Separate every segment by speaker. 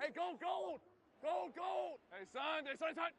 Speaker 1: Hey, gold, gold! Gold, gold! Hey, son, son.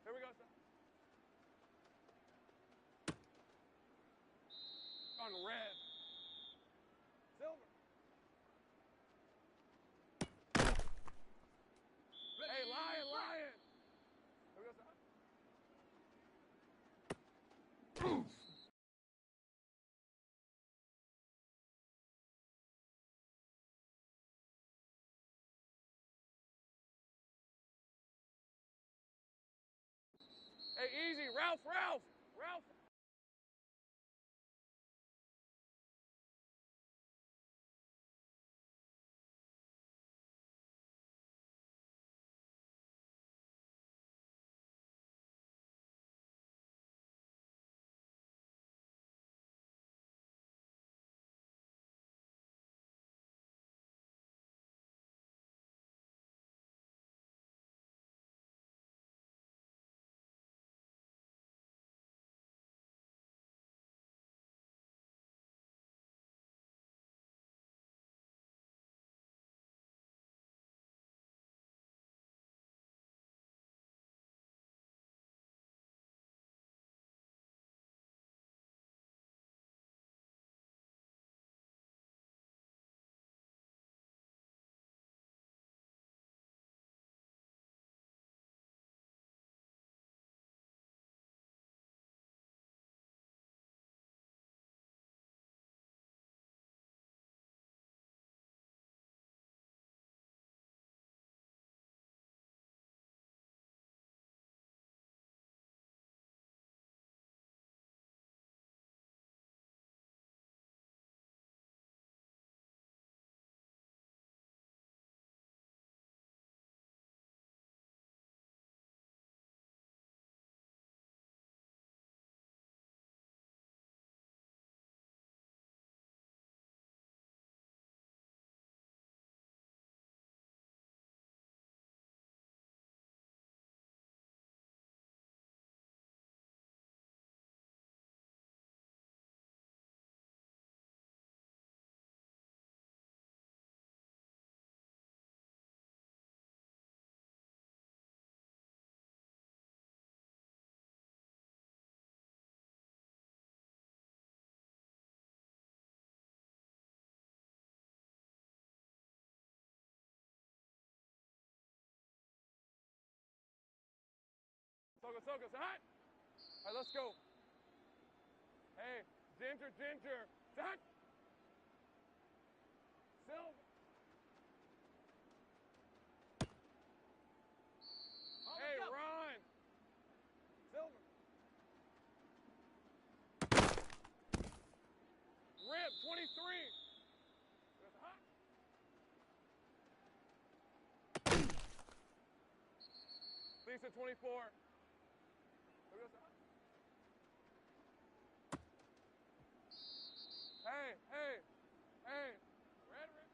Speaker 1: Here we go, son. On red. Silver. Hey, lion, lion. Here we go, son. Hey, easy, Ralph. Soga, say hi. All right, let's go. Hey, Ginger. Say hi. Silver. Hey, Ron. Silver. Rip, 23. That's hot. Increase to 24. Hey, hey, hey. Red, red.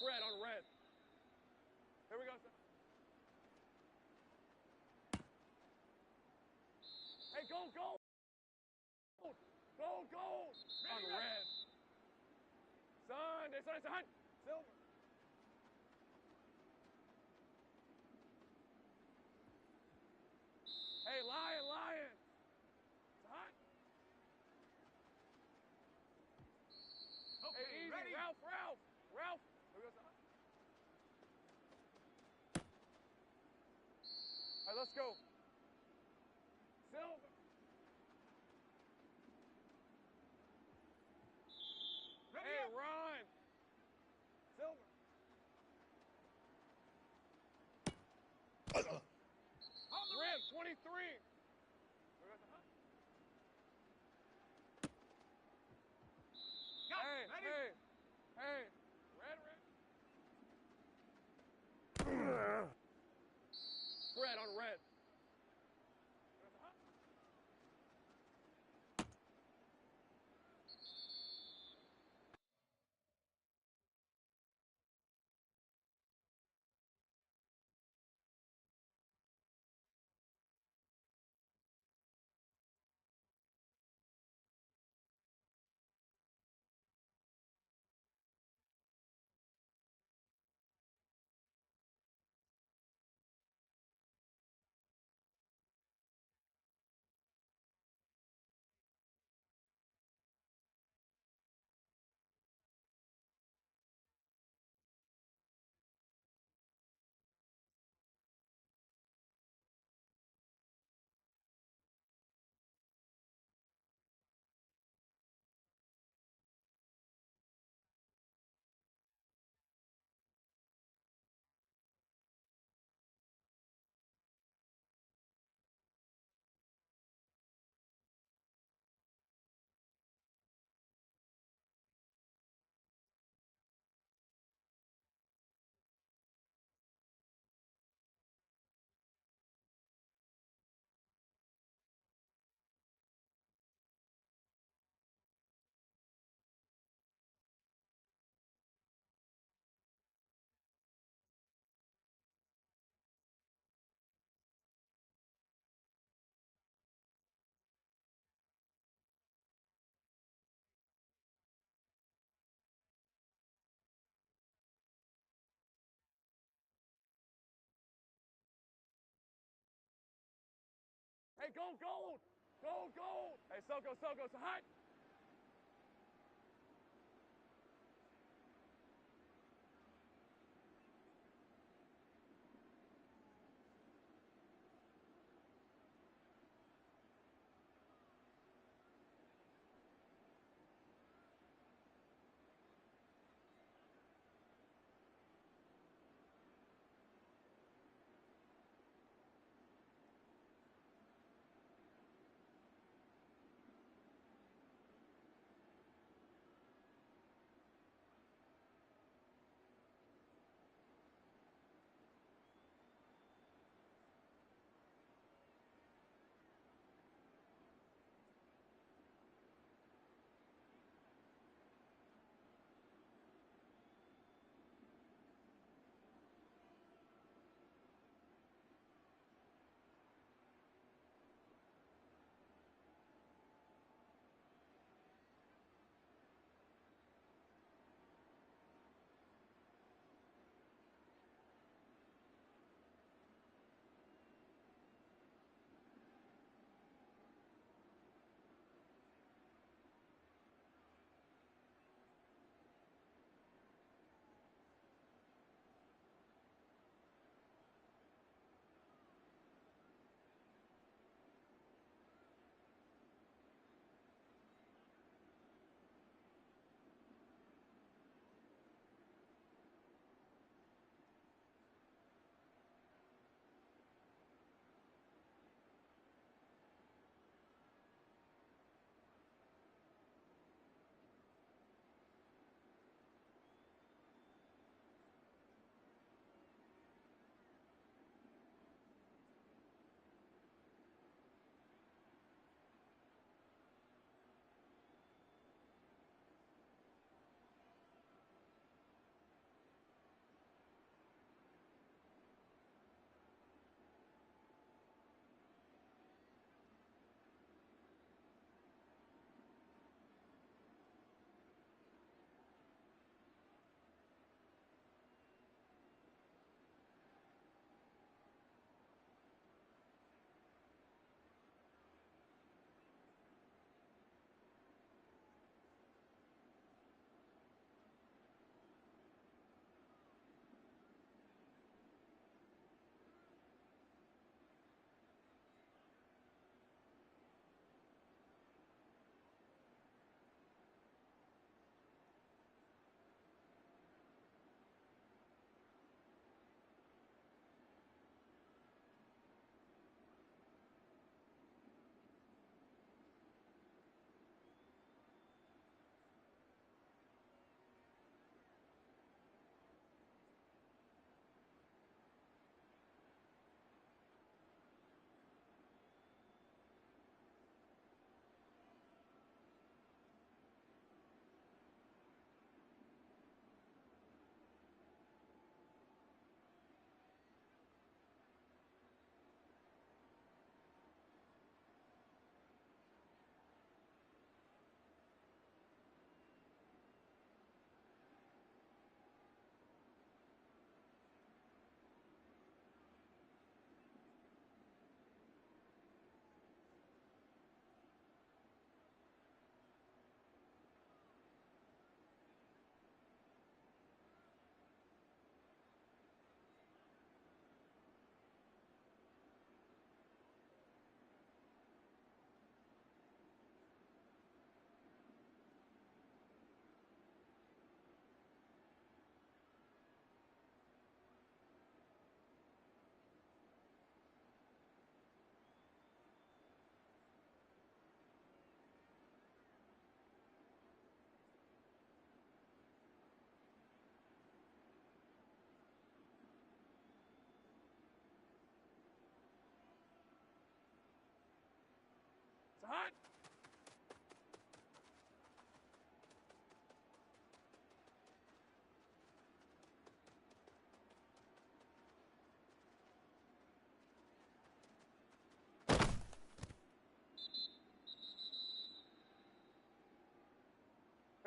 Speaker 1: Red on red. Here we go, sir. Hey, go, go! Go, go! On red. Sunday, Sunday, Sunday. Silver. Hey, Lion, Lion. It's hot.
Speaker 2: Okay,
Speaker 1: Hey, easy.
Speaker 2: ready?
Speaker 1: Ralph, Ralph. Ralph. Here we go, sir. All right, let's go. Silver.
Speaker 2: Ready
Speaker 1: Hey,
Speaker 2: up.
Speaker 1: Ron. Silver.
Speaker 2: On the
Speaker 1: Red,
Speaker 2: right.
Speaker 1: 23. Here we go, sir.
Speaker 2: Got
Speaker 1: Hey,
Speaker 2: it. Ready?
Speaker 1: hey, hey. Red, red. Red on red. Hey, go gold! Go gold! Hey, Soko, Soko, it's hot!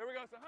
Speaker 1: Here we go, son.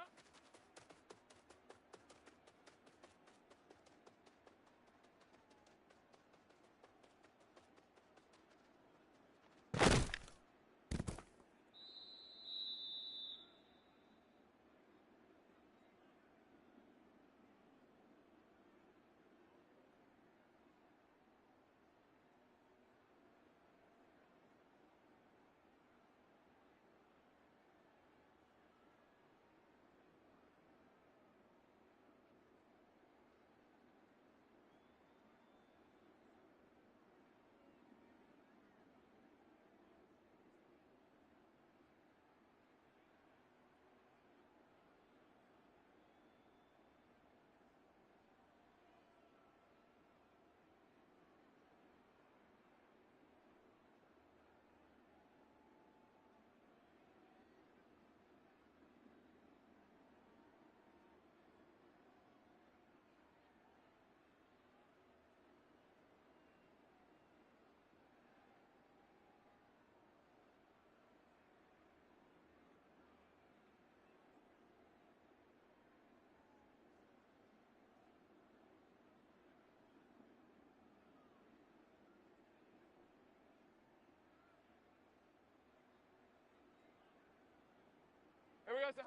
Speaker 1: Here we go, son.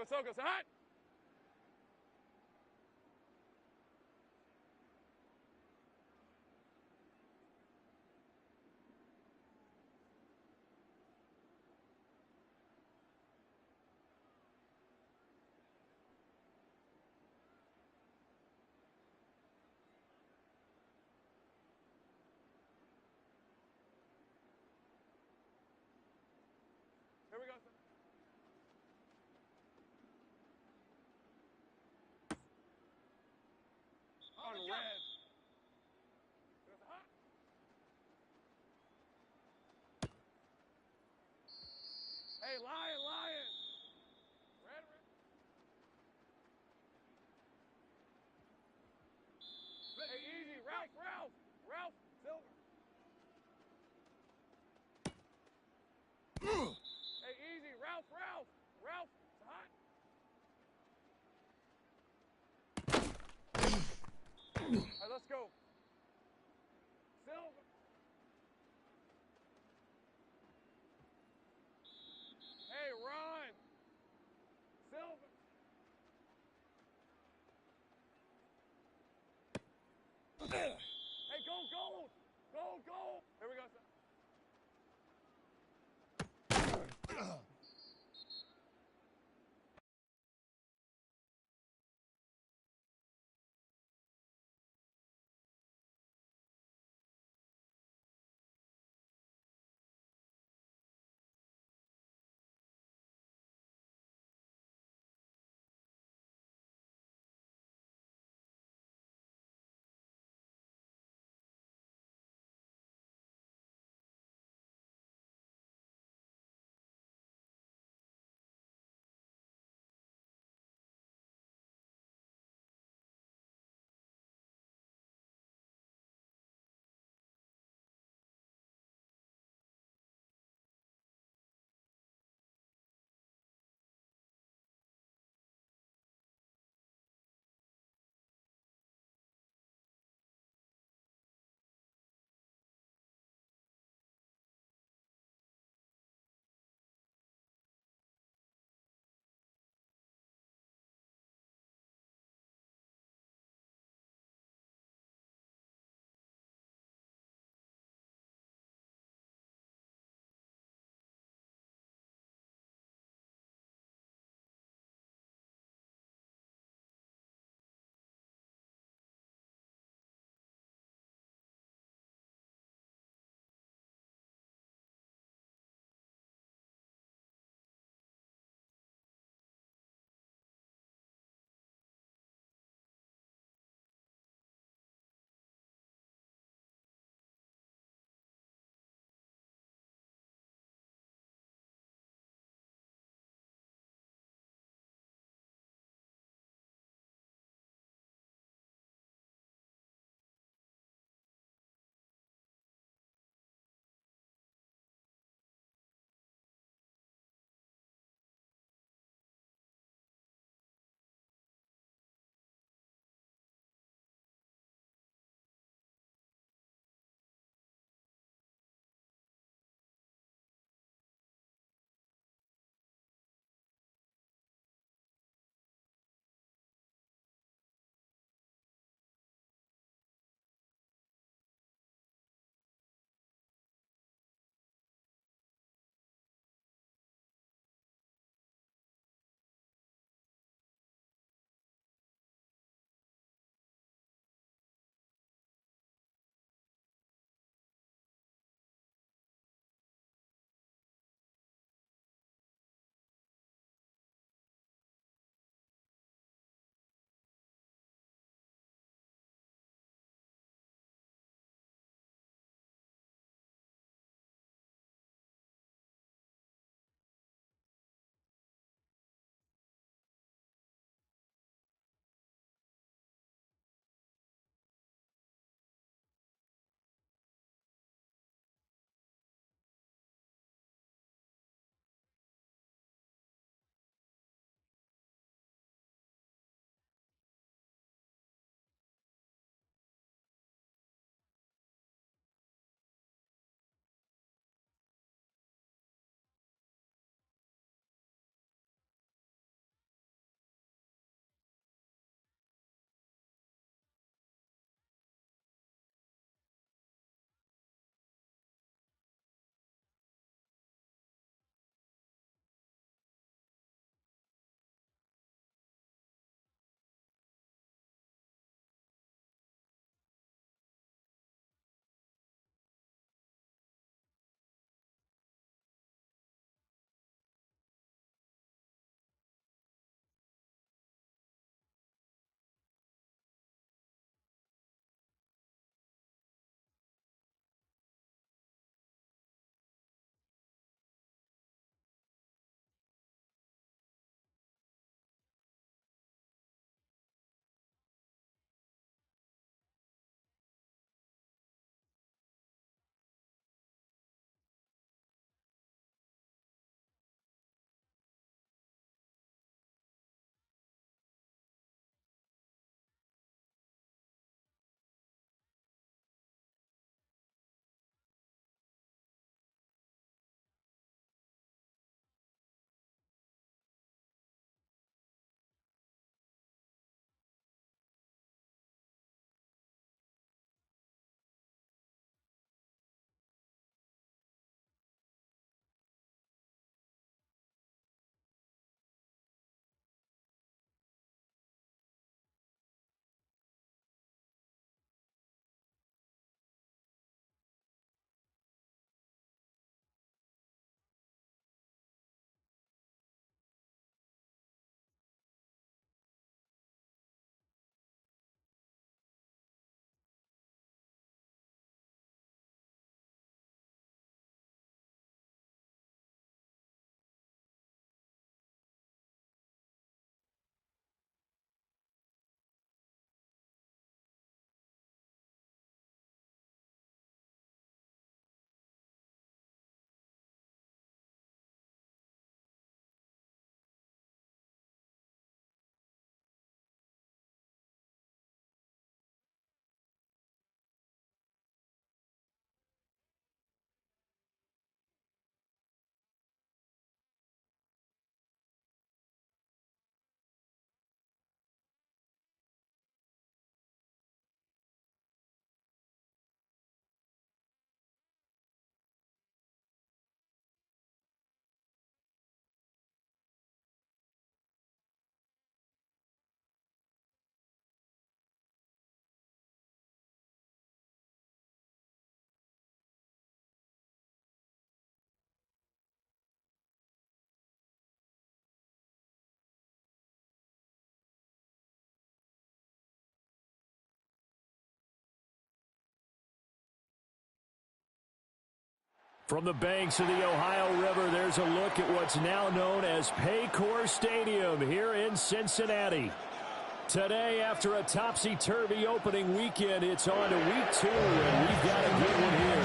Speaker 1: Soga, son. Here we go, son. On red. Here goes, son. Hey, lion. Red. Hey, easy. Ralph. Silver. Hey, easy. Ralph. Son. All right, let's go. Silver. Hey, run. Silver. Hey, go gold. Go. Here we go, son.
Speaker 3: From the banks of the Ohio River, there's a look at what's now known as Paycor Stadium here in Cincinnati. Today, after a topsy-turvy opening weekend, it's on to week 2, and we've got a good one here.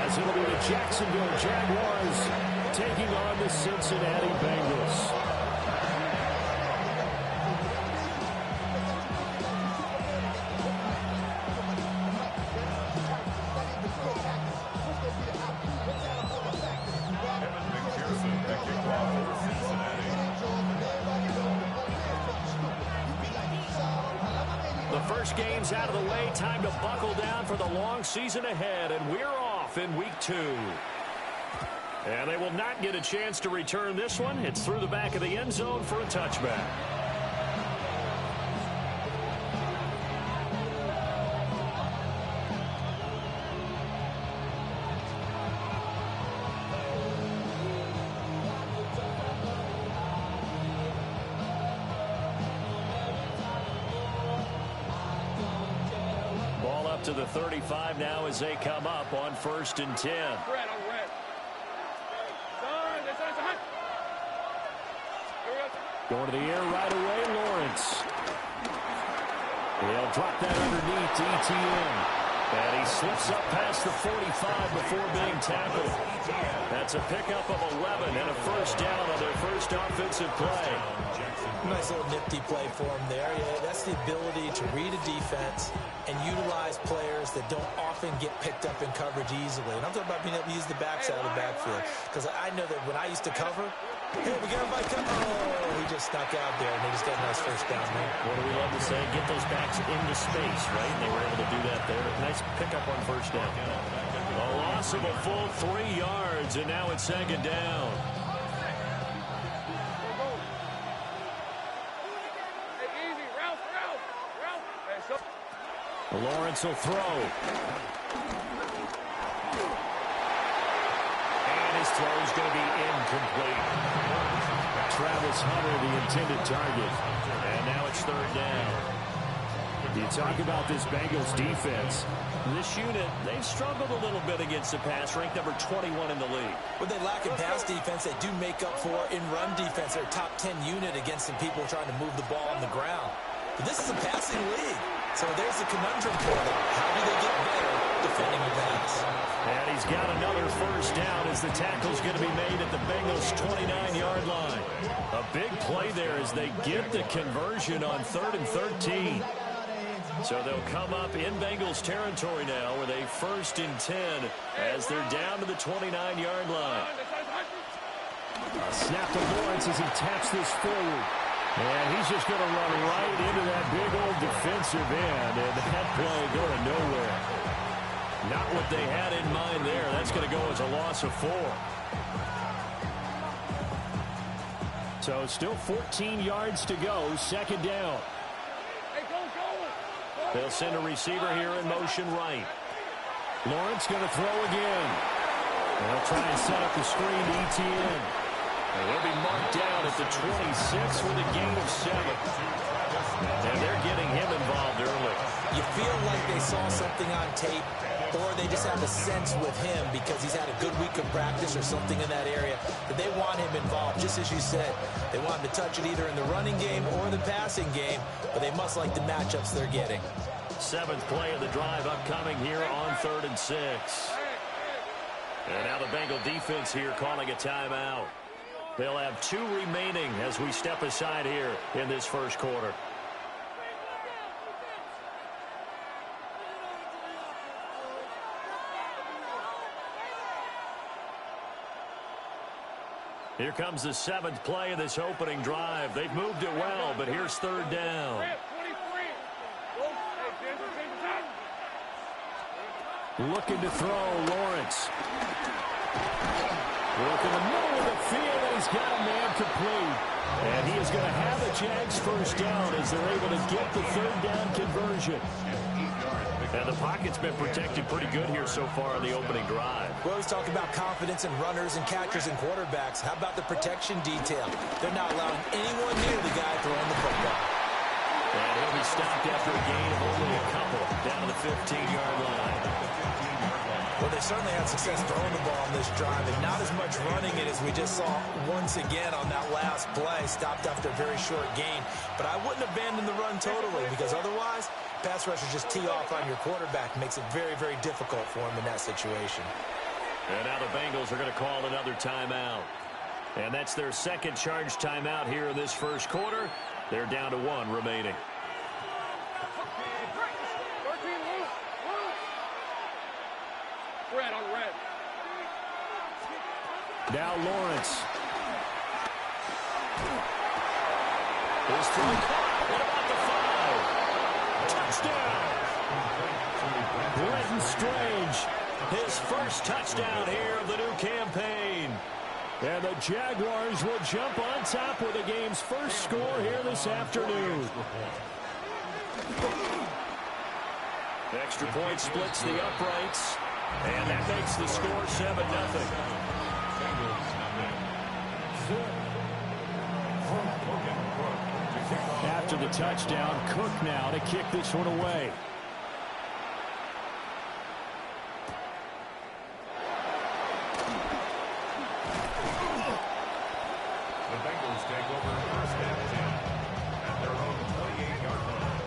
Speaker 3: As it'll be the Jacksonville Jaguars taking on the Cincinnati Bengals. First game's out of the way. Time to buckle down for the long season ahead, and we're off in week 2. And they will not get a chance to return this one. It's through the back of the end zone for a touchback. To the 35 now as they come up on 1st and 10. Going to the air right away, Lawrence. He'll drop that underneath to ETN. And he slips up past the 45 before being tackled. That's a pickup of 11 and a first down on their first offensive play.
Speaker 4: Nice little nifty play for him there. Yeah, that's the ability to read a defense and utilize players that don't often get picked up in coverage easily. And I'm talking about being able to use the backside of the backfield. Because I know that when I used to cover, hey, we got my cover. Oh, he just snuck out there, and they just got a nice first down there.
Speaker 3: What do we love to say? Get those backs into space, right? And they were able to do that there. Nice pickup on first down. A loss of a full 3 yards, and now it's 2nd down. Lawrence will throw. And his throw is going to be incomplete. Travis Hunter, the intended target. And now it's 3rd down. You talk about this Bengals defense. This unit, they've struggled a little bit against the pass, ranked number 21 in the league.
Speaker 4: What they lack in pass defense, they do make up for in run defense. They're a top 10 unit against some people trying to move the ball on the ground. But this is a passing league. So there's the conundrum for them. How do they get better defending the pass?
Speaker 3: And he's got another first down as the tackle's going to be made at the Bengals' 29-yard line. A big play there as they get the conversion on 3rd and 13. So they'll come up in Bengals territory now with a 1st and 10 as they're down to the 29-yard line. A snap to Lawrence as he taps this forward. And he's just going to run right into that big old defensive end, and that play going nowhere. Not what they had in mind there. That's going to go as a loss of 4. So still 14 yards to go, 2nd down. They'll send a receiver here in motion right. Lawrence going to throw again. They'll try and set up the screen to ETN. And he'll be marked down at the 26 with a gain of 7. And they're getting him involved early.
Speaker 4: You feel like they saw something on tape, or they just have a sense with him because he's had a good week of practice or something in that area that they want him involved. Just as you said, they want him to touch it either in the running game or the passing game, but they must like the matchups they're getting.
Speaker 3: 7th play of the drive upcoming here on 3rd and 6. And now the Bengal defense here calling a timeout. They'll have 2 remaining as we step aside here in this first quarter. Here comes the 7th play of this opening drive. They've moved it well, but here's 3rd down. Looking to throw, Lawrence. Work in the middle of the field, and he's got a man complete. And he is going to have the Jags first down as they're able to get the 3rd down conversion. And the pocket's been protected pretty good here so far in the opening drive.
Speaker 4: We always talk about confidence in runners and catchers and quarterbacks. How about the protection detail? They're not allowing anyone near the guy throwing the football.
Speaker 3: And he'll be stopped after a gain of only a couple down to the 15-yard line.
Speaker 4: Well, they certainly had success throwing the ball on this drive, and not as much running it as we just saw once again on that last play. Stopped after a very short gain. But I wouldn't abandon the run totally, because otherwise, pass rushers just tee off on your quarterback. Makes it very, very difficult for him in that situation.
Speaker 3: And now the Bengals are going to call another timeout. And that's their second charge timeout here in this first quarter. They're down to 1 remaining.
Speaker 1: Red on red.
Speaker 3: Now Lawrence. His throw caught. What about the 5? Touchdown. Brenton Strange, his first touchdown here of the new campaign. And the Jaguars will jump on top with the game's first score here this afternoon. Extra point splits the uprights. And that makes the score 7-0. After the touchdown, Cook now to kick this one away.
Speaker 2: The Bengals take over first and 10 at their own 28-yard line.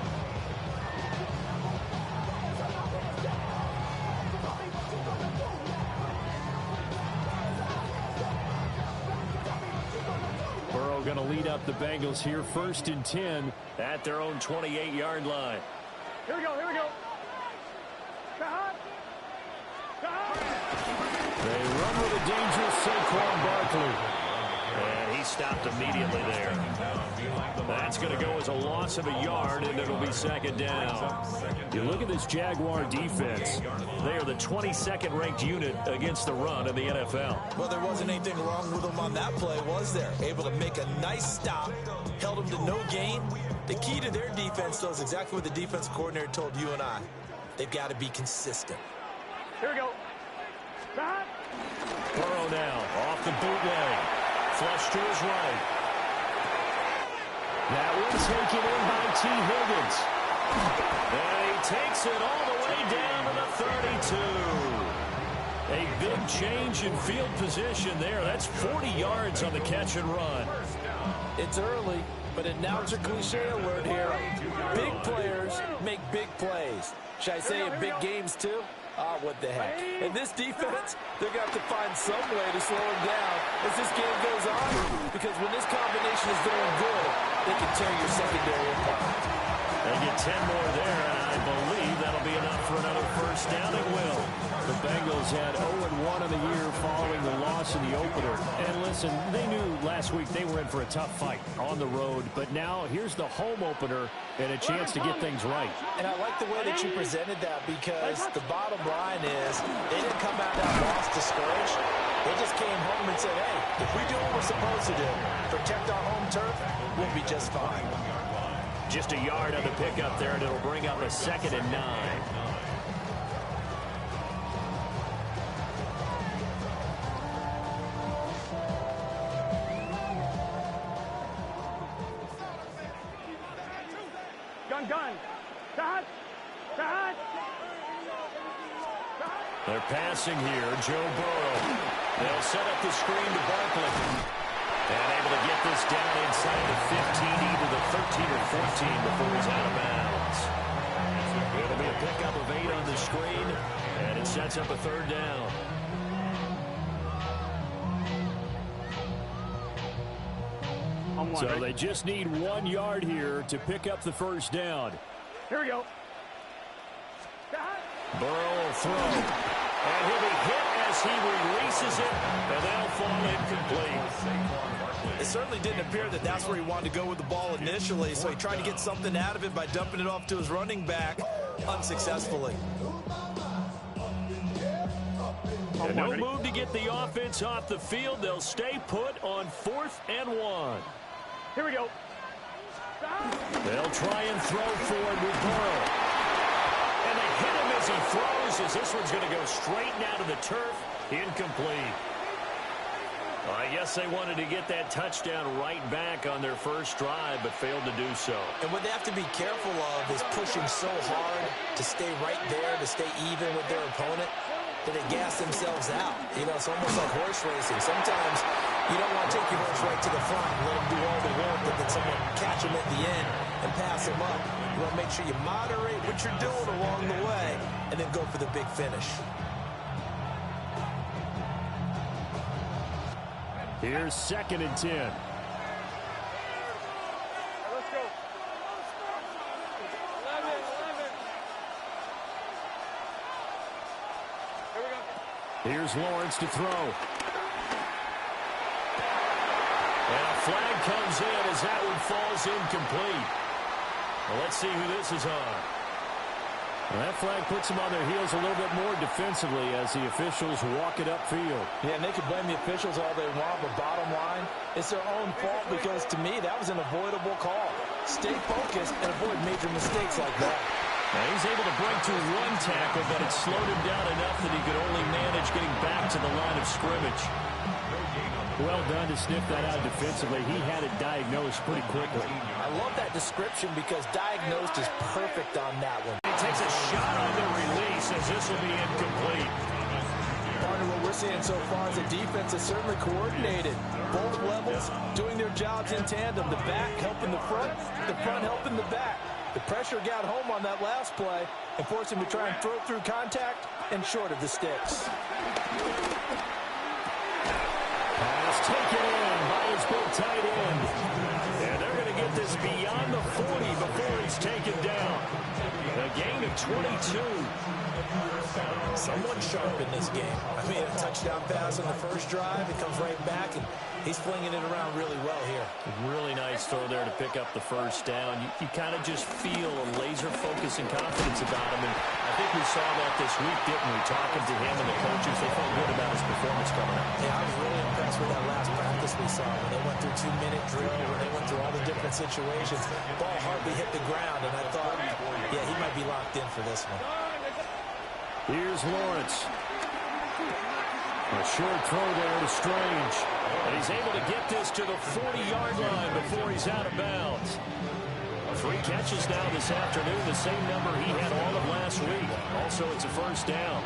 Speaker 3: Going to lead up the Bengals here, 1st and 10 at their own 28-yard line.
Speaker 1: Here we go, here we go.
Speaker 3: They run with a dangerous Saquon Barkley. And he stopped immediately there. That's going to go as a loss of a yard, and it'll be 2nd down. You look at this Jaguar defense. They are the 22nd ranked unit against the run in the NFL.
Speaker 4: Well, there wasn't anything wrong with them on that play, was there? Able to make a nice stop, held them to no gain. The key to their defense, though, is exactly what the defense coordinator told you and I. They've got to be consistent.
Speaker 1: Here we go.
Speaker 3: Burrow now off the bootleg. Flush to his right. That one taken in by T. Higgins. And he takes it all the way down to the 32. A big change in field position there. That's 40 yards on the catch and run.
Speaker 4: It's early, but announcer cliche alert here. Big players make big plays. Should I say in big games too? What the heck. And this defense, they're going to have to find some way to slow him down as this game goes on. Because when this combination is doing good, they can tear your secondary apart.
Speaker 3: They get 10 more there, and I believe that'll be enough for another first down. It will. The Bengals had 0-1 in the year following the loss in the opener. And listen, they knew last week they were in for a tough fight on the road. But now here's the home opener and a chance to get things right.
Speaker 4: And I like the way that you presented that, because the bottom line is they didn't come out of that loss discouraged. They just came home and said, hey, if we do what we're supposed to do, protect our home turf, we'll be just fine.
Speaker 3: Just a yard on the pickup there, and it'll bring up a 2nd and 9.
Speaker 1: Gun.
Speaker 3: They're passing here. Joe Burrow. They'll set up the screen to Barkley. And able to get this down inside the 15, either the 13 or 14 before he's out of bounds. It'll be a pickup of 8 on the screen, and it sets up a 3rd down. So they just need 1 yard here to pick up the first down.
Speaker 1: Here we go.
Speaker 3: Burrow will throw. And he'll be hit as he releases it, and they'll fall incomplete.
Speaker 4: It certainly didn't appear that that's where he wanted to go with the ball initially, so he tried to get something out of it by dumping it off to his running back unsuccessfully.
Speaker 3: And no move to get the offense off the field. They'll stay put on 4th and 1.
Speaker 1: Here we go.
Speaker 3: They'll try and throw forward with Burrow. And they hit him as he throws, as this one's going to go straight down to the turf. Incomplete. I guess they wanted to get that touchdown right back on their first drive, but failed to do so.
Speaker 4: And what they have to be careful of is pushing so hard to stay right there, to stay even with their opponent. that they gas themselves out. You know, it's almost like horse racing. Sometimes you don't want to take your horse right to the front and let them do all the work, and then someone catch them at the end and pass them up. You want to make sure you moderate what you're doing along the way and then go for the big finish.
Speaker 3: Here's 2nd and 10.
Speaker 1: Let's go. 11. Here we go.
Speaker 3: Here's Lawrence to throw. And a flag comes in as that one falls incomplete. Well, let's see who this is on. Well, that flag puts them on their heels a little bit more defensively as the officials walk it upfield.
Speaker 4: Yeah, and they can blame the officials all they want, but bottom line, it's their own fault because, to me, that was an avoidable call. Stay focused and avoid major mistakes like that.
Speaker 3: Now he's able to break to one tackle, but it slowed him down enough that he could only manage getting back to the line of scrimmage. Well done to sniff that out defensively. He had it diagnosed pretty quickly.
Speaker 4: I love that description because diagnosed is perfect on that one.
Speaker 3: He takes a shot on the release as this will be incomplete.
Speaker 4: Partner, what we're seeing so far is the defense is certainly coordinated. Both levels doing their jobs in tandem. The back helping the front helping the back. The pressure got home on that last play and forced him to try and throw through contact and short of the sticks.
Speaker 3: Pass taken in by his big tight end. And they're going to get this beyond the 40 before he's taken down. A gain of 22.
Speaker 4: Someone sharp in this game. I mean, a touchdown pass on the first drive. It comes right back, and he's flinging it around really well here.
Speaker 3: Really nice throw there to pick up the first down. You kind of just feel a laser focus and confidence about him. And I think we saw that this week, didn't we? Talking to him and the coaches, they felt good about his performance coming up.
Speaker 4: Yeah, I was really impressed with that last practice we saw when they went through 2-minute drill, when they went through all the different situations. Ball hardly hit the ground, and I thought, yeah, he might be locked in for this one.
Speaker 3: Here's Lawrence. A short throw there to Strange. And he's able to get this to the 40-yard line before he's out of bounds. 3 catches now this afternoon, the same number he had all of last week. Also, it's a first down.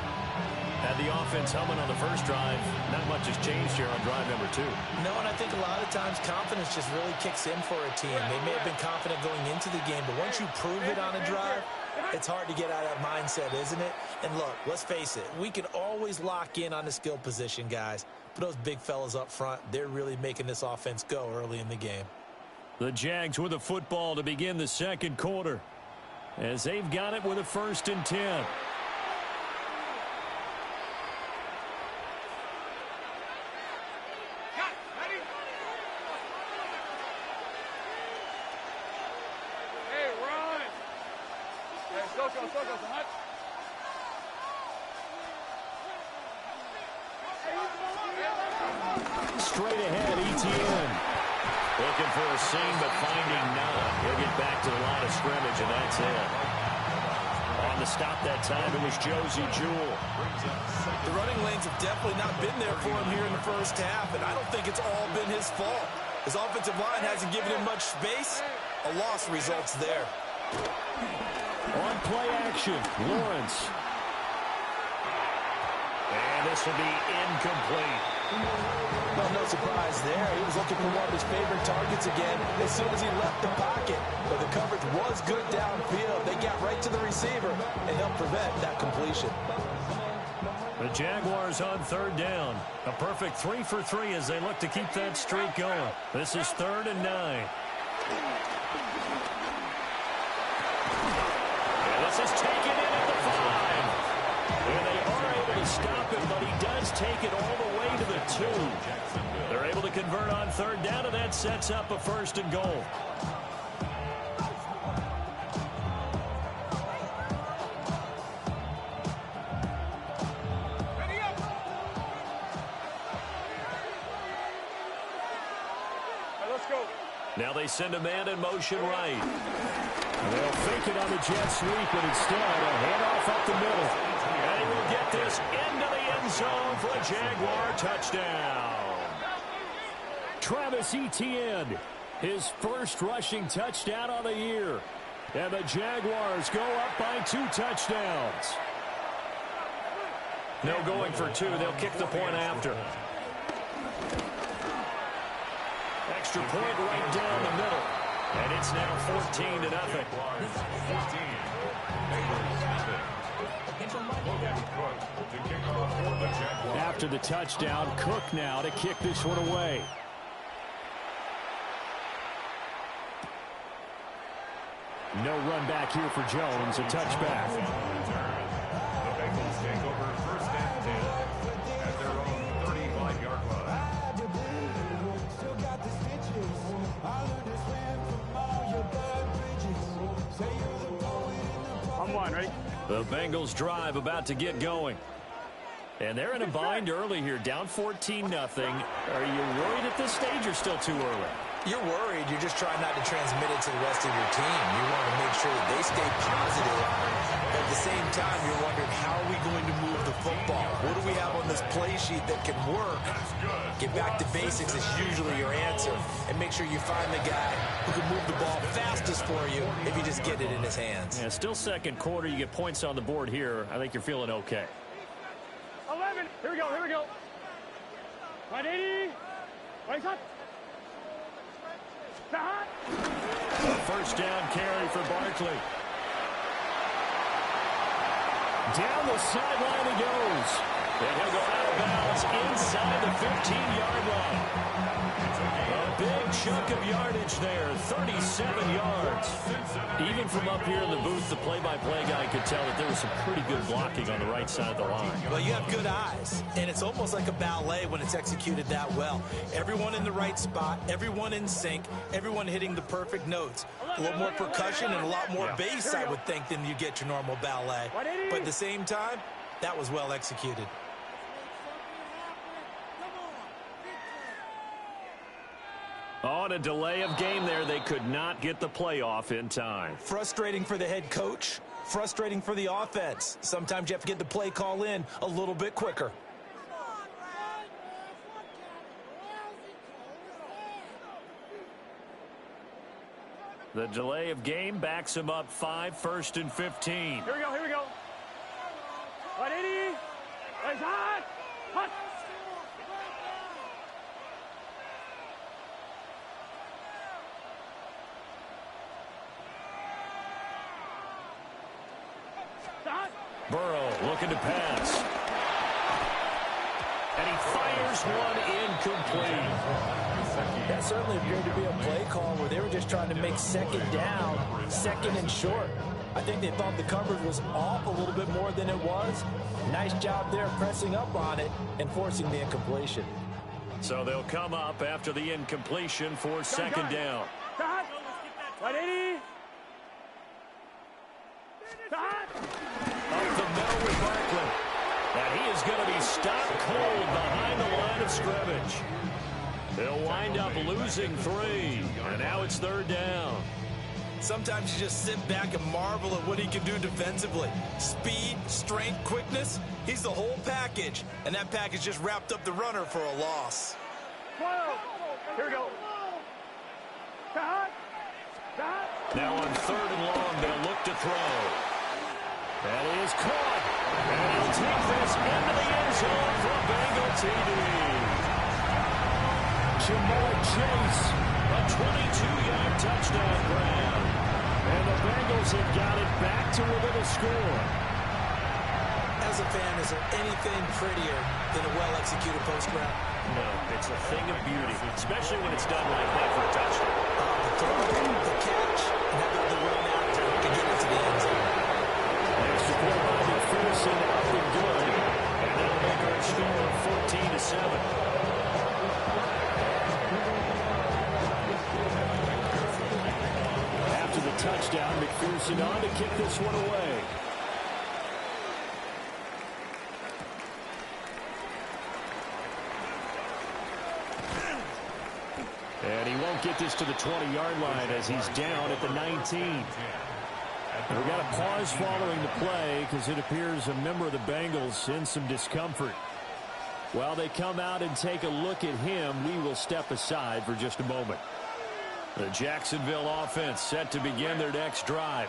Speaker 3: Had the offense humming on the first drive. Not much has changed here on drive number 2.
Speaker 4: No, and I think a lot of times confidence just really kicks in for a team. They may have been confident going into the game, but once you prove it on a drive, it's hard to get out of that mindset, isn't it? And look, let's face it, we can always lock in on the skill position, guys. But those big fellas up front, they're really making this offense go early in the game.
Speaker 3: The Jags with a football to begin the second quarter, as they've got it with a 1st and 10. Straight ahead, Etienne. Looking for a seam, but finding none. He'll get back to the line of scrimmage, and that's it. On the stop that time, it was Josie Jewell.
Speaker 4: The running lanes have definitely not been there for him here in the first half, and I don't think it's all been his fault. His offensive line hasn't given him much space. A loss results there.
Speaker 3: On play action, Lawrence. And this will be incomplete.
Speaker 4: Well, no surprise there. He was looking for one of his favorite targets again as soon as he left the pocket. But the coverage was good downfield. They got right to the receiver and helped prevent that completion.
Speaker 3: The Jaguars on 3rd down. A perfect 3 for 3 as they look to keep that streak going. This is 3rd and 9. And this is taken in at the 5. And they are able to stop him, but he does take it all the way to the 2. They're able to convert on 3rd down, and that sets up a 1st and goal. Now they send a man in motion right. They'll fake it on the jet sweep, but instead a handoff up the middle. And he will get this into the end zone for a Jaguar touchdown. Travis Etienne, his first rushing touchdown of the year. And the Jaguars go up by 2 touchdowns. No going for two. They'll kick the point after. Extra point right down the middle. And it's now 14-0. After the touchdown, Cook now to kick this one away. No run back here for Jones. A touchback.
Speaker 2: The Bengals take over first and 10 at their own 35-yard line.
Speaker 1: I'm one, ready?
Speaker 3: The Bengals drive about to get going. And they're in a bind early here, down 14-0. Are you worried at this stage or still too early?
Speaker 4: You're worried. You're just trying not to transmit it to the rest of your team. You want to make sure that they stay positive. At the same time, you're wondering, how are we going to move the football? What do we have on this play sheet that can work? Get back to basics is usually your answer. And make sure you find the guy who can move the ball fastest for you if you just get it in his hands.
Speaker 3: Yeah, still second quarter. You get points on the board here. I think you're feeling okay.
Speaker 1: 11. Here we go. Here we go. 180. Right shot.
Speaker 3: A first down carry for Barkley. Down the sideline he goes. And he'll go out of bounds inside the 15-yard line. A big chunk of yardage there, 37 yards. Even from up here in the booth, the play-by-play guy could tell that there was some pretty good blocking on the right side of the line.
Speaker 4: Well, you have good eyes, and it's almost like a ballet when it's executed that well. Everyone in the right spot, everyone in sync, everyone hitting the perfect notes. A little more percussion and a lot more bass, I would think, than you get your normal ballet. But at the same time, that was well executed.
Speaker 3: On a delay of game there, they could not get the playoff in time.
Speaker 4: Frustrating for the head coach, frustrating for the offense. Sometimes you have to get the play call in a little bit quicker.
Speaker 3: The delay of game backs him up 5, 1st and 15.
Speaker 1: Here we go. Here we go. 180. Right shot. Hot.
Speaker 3: Burrow looking to pass. And he fires one incomplete.
Speaker 4: That certainly appeared to be a play call where they were just trying to make second down, second and short. I think they thought the coverage was off a little bit more than it was. Nice job there pressing up on it and forcing the incompletion.
Speaker 3: So they'll come up after the incompletion for second down.
Speaker 1: 180.
Speaker 3: Up the middle with Barkley. And he is going to be stopped cold behind the line of scrimmage. They'll wind up losing 3. And now it's third down.
Speaker 4: Sometimes you just sit back and marvel at what he can do defensively. Speed, strength, quickness. He's the whole package. And that package just wrapped up the runner for a loss.
Speaker 1: Here we go.
Speaker 3: Now on third and long, they'll look to throw. That is caught. And he'll take this into the end zone for a Bengal TD. Jamar Chase, a 22-yard touchdown grab. And the Bengals have got it back to within a score.
Speaker 4: As a fan, is there anything prettier than a well-executed post route?
Speaker 3: No, it's a thing of beauty, especially when it's done like that for a touchdown.
Speaker 4: The throw, the catch, and how about the run out to get it to the end zone.
Speaker 3: Extra point by McPherson, up and good. And that'll make our score 14-7. After the touchdown, McPherson on to kick this one away. And he won't get this to the 20-yard line as he's down at the 19. And we've got a pause following the play because it appears a member of the Bengals in some discomfort. While they come out and take a look at him, we will step aside for just a moment. The Jacksonville offense set to begin their next drive.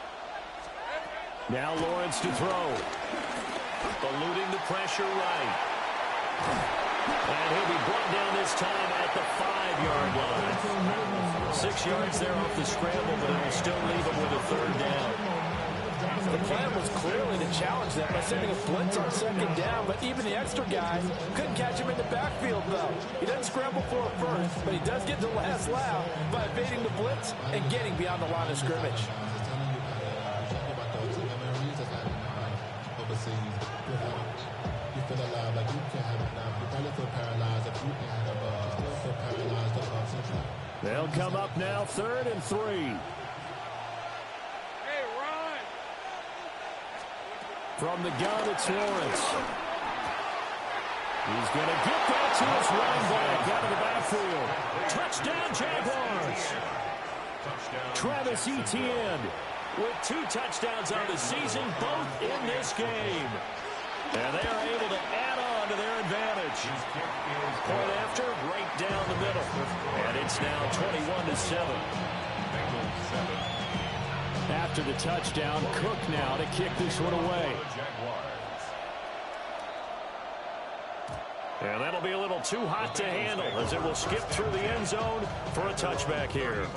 Speaker 3: Now Lawrence to throw. Eluding the pressure right. And he'll be brought down this time at the 5-yard line. 6 yards there off the scramble, but it'll still leave him with a 3rd down.
Speaker 4: The plan was clearly to challenge them by sending a blitz on 2nd down, but even the extra guys couldn't catch him in the backfield, though. He doesn't scramble for it first, but he does get the last laugh by evading the blitz and getting beyond the line of scrimmage.
Speaker 3: They'll come up now 3rd and 3.
Speaker 1: Hey, run!
Speaker 3: From the gun, it's Lawrence. He's going to get that to his running back out of the backfield. Touchdown, Jaguars! Travis Etienne with 2 touchdowns on the season, both in this game. And they are able to add on to their advantage. Point after, right down the middle. And it's now 21-7. After the touchdown, Cook now to kick this one away. And that'll be a little too hot to handle as it will skip through the end zone for a touchback here.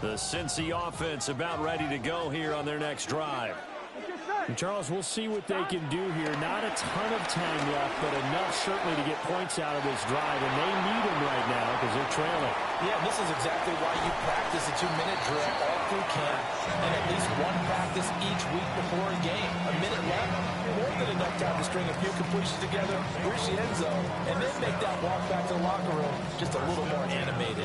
Speaker 3: The Cincy offense about ready to go here on their next drive. And Charles, we'll see what they can do here. Not a ton of time left, but enough certainly to get points out of this drive, and they need them right now because they're trailing.
Speaker 4: Yeah, this is exactly why you practice a 2-minute drill all through camp, and at least one practice each week before a game. A minute left, more than enough time to string a few completions together, reach the end zone, and then make that walk back to the locker room just a little more animated.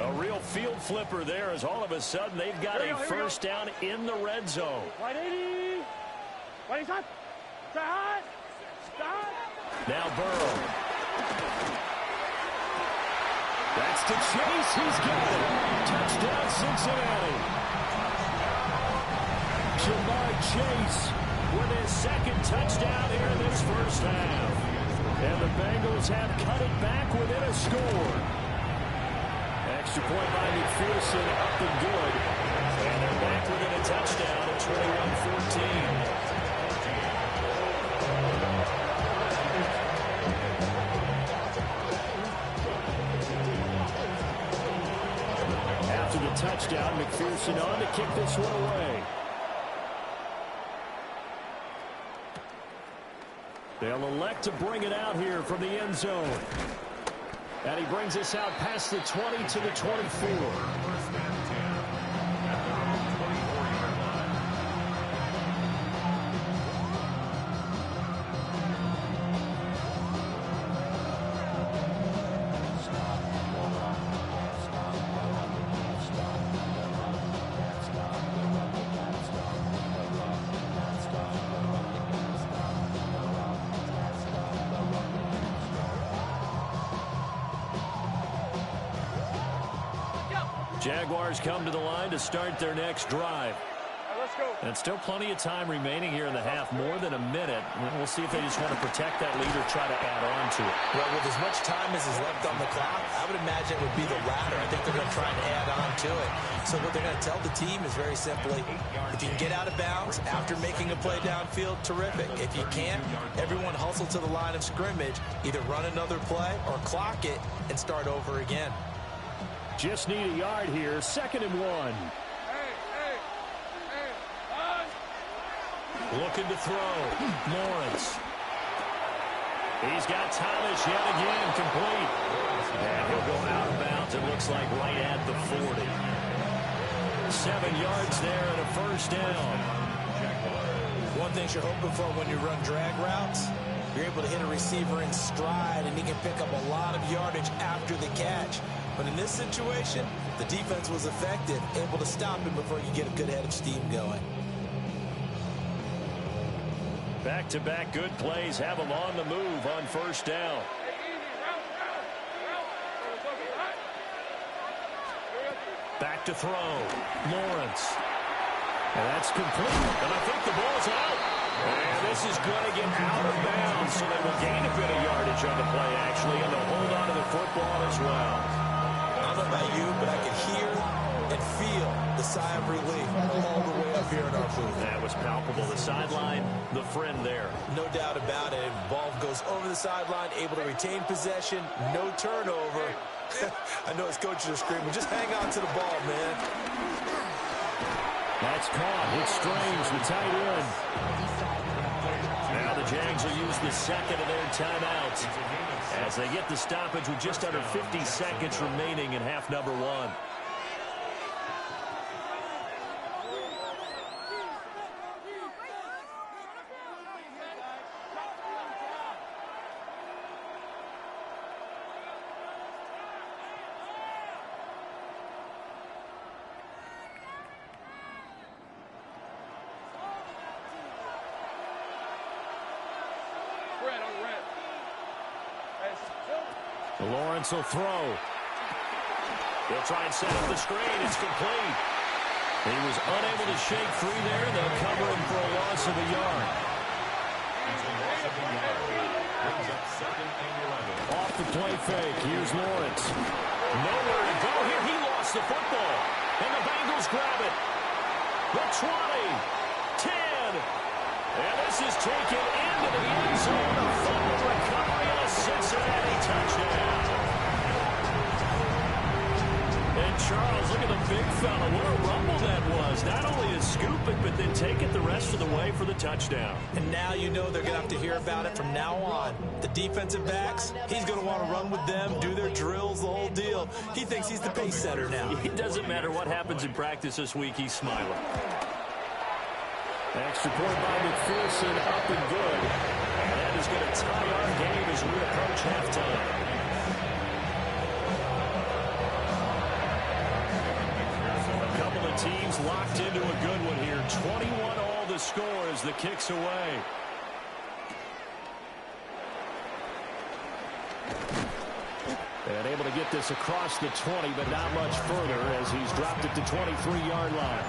Speaker 3: A real field flipper there as all of a sudden they've got a 1st down in the red zone.
Speaker 1: White 80! White shot! Start! Start!
Speaker 3: Now Burrow. That's to Chase. He's got it. Touchdown, Cincinnati. Jamar Chase with his 2nd touchdown here in this 1st half. And the Bengals have cut it back within a score. Extra point by McPherson, up and good. And they're back within a touchdown at 21-14. After the touchdown, McPherson on to kick this one away. They'll elect to bring it out here from the end zone. And he brings us out past the 20 to the 24. Jaguars come to the line to start their next drive.
Speaker 1: Let's go.
Speaker 3: And still plenty of time remaining here in the half, more than a minute. We'll see if they just want to protect that lead or try to add on to it.
Speaker 4: Well, with as much time as is left on the clock, I would imagine it would be the latter. I think they're going to try and add on to it. So what they're going to tell the team is very simply, if you can get out of bounds after making a play downfield, terrific. If you can't, everyone hustle to the line of scrimmage, either run another play or clock it and start over again.
Speaker 3: Just need a yard here, 2nd and 1. Looking to throw. Lawrence. He's got Thomas yet again complete. And he'll go out of bounds, it looks like right at the 40. 7 yards there and a 1st down.
Speaker 4: One thing you're hoping for when you run drag routes, you're able to hit a receiver in stride and he can pick up a lot of yardage after the catch. But in this situation, the defense was effective, able to stop him before you get a good head of steam going.
Speaker 3: Back-to-back good plays have them on the move on 1st down. Back to throw. Lawrence. And that's complete. And I think the ball's out. And this is going to get out of bounds, so they will gain a bit of yardage on the play, actually, and they'll hold on to the football as well.
Speaker 4: I don't know about you, but I can hear and feel the sigh of relief all the way up here in our booth.
Speaker 3: That was palpable. The sideline, the friend there.
Speaker 4: No doubt about it. Ball goes over the sideline, able to retain possession, no turnover. I know his coaches are screaming, just hang on to the ball, man.
Speaker 3: That's caught. It's Strange, the tight end. Now the Jags will use the second of their timeouts as they get the stoppage with just under 50 seconds remaining in half number one. Lawrence will throw. They'll try and set up the screen. It's complete. He was unable to shake free there. They'll cover him for a loss of a yard. Off the play fake. Here's Lawrence. Nowhere to go here. He lost the football. And the Bengals grab it. The 20, 10. And this is taken into the end zone. A fumble recovery and a Cincinnati touchdown. And Charles, look at the big fella. What a rumble that was. Not only to scoop it, but then take it the rest of the way for the touchdown.
Speaker 4: And now you know they're going to have to hear about it from now on. The defensive backs, he's going to want to run with them, do their drills, the whole deal. He thinks he's the pace setter now.
Speaker 3: It doesn't matter what happens in practice this week. He's smiling. Extra point by McPherson, up and good. And that is going to tie our game as we approach halftime. A couple of teams locked into a good one here. 21 all the score as the kick's away. And able to get this across the 20, but not much further as he's dropped it to 23-yard line.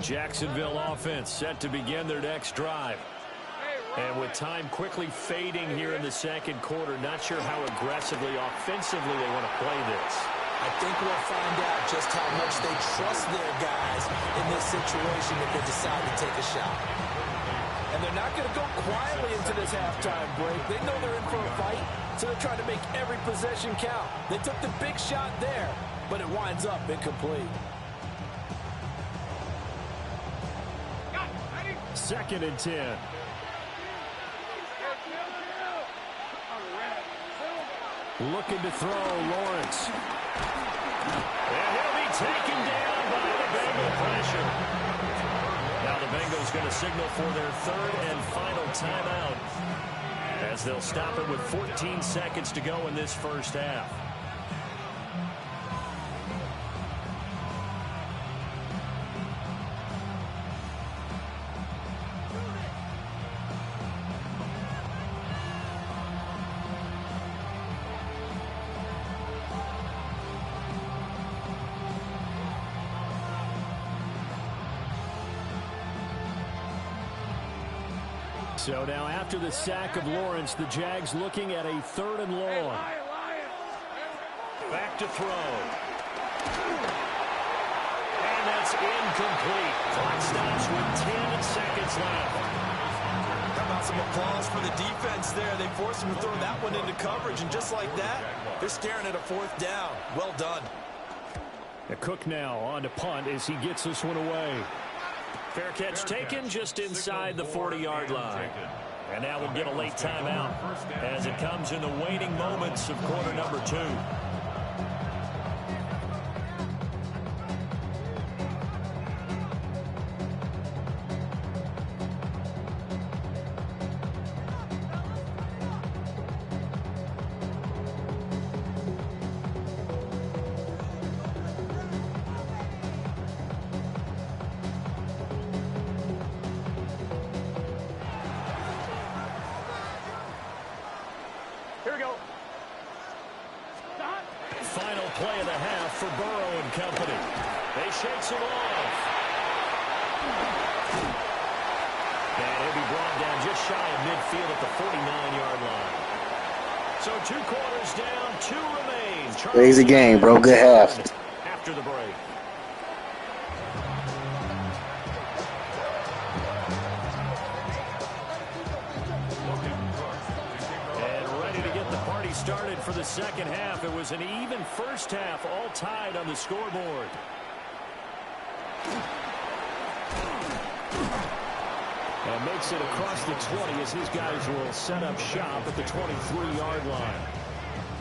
Speaker 3: Jacksonville offense set to begin their next drive. And with time quickly fading here in the second quarter, not sure how aggressively, offensively they want to play this.
Speaker 4: I think we'll find out just how much they trust their guys in this situation if they decide to take a shot. And they're not going to go quietly into this halftime break. They know they're in for a fight, so they're trying to make every possession count. They took the big shot there, but it winds up incomplete.
Speaker 3: Second and 10. Looking to throw, Lawrence. And he'll be taken down by the Bengal pressure. Now the Bengals going to signal for their third and final timeout as they'll stop it with 14 seconds to go in this first half. So now after the sack of Lawrence, the Jags looking at a third and long. Back to throw. And that's incomplete. Clock stops with 10 seconds left.
Speaker 4: How about some applause for the defense there? They forced him to throw that one into coverage, and just like that, they're staring at a fourth down. Well done.
Speaker 3: Cook now on to punt as he gets this one away. Fair catch taken just inside the 40-yard line. And now we'll get a late timeout as it comes in the waning moments of quarter number 2.
Speaker 1: Here we go.
Speaker 3: Final play of the half for Burrow and company. They shakes him off. And he'll be brought down just shy of midfield at the 49-yard line. So 2 quarters down, 2 remain.
Speaker 5: Crazy game, bro. Good half.
Speaker 3: After the break. And ready to get the party started for the second half. It was an even first half, all tied on the scoreboard. And makes it across the 20 as his guys will set up shop at the 23-yard line.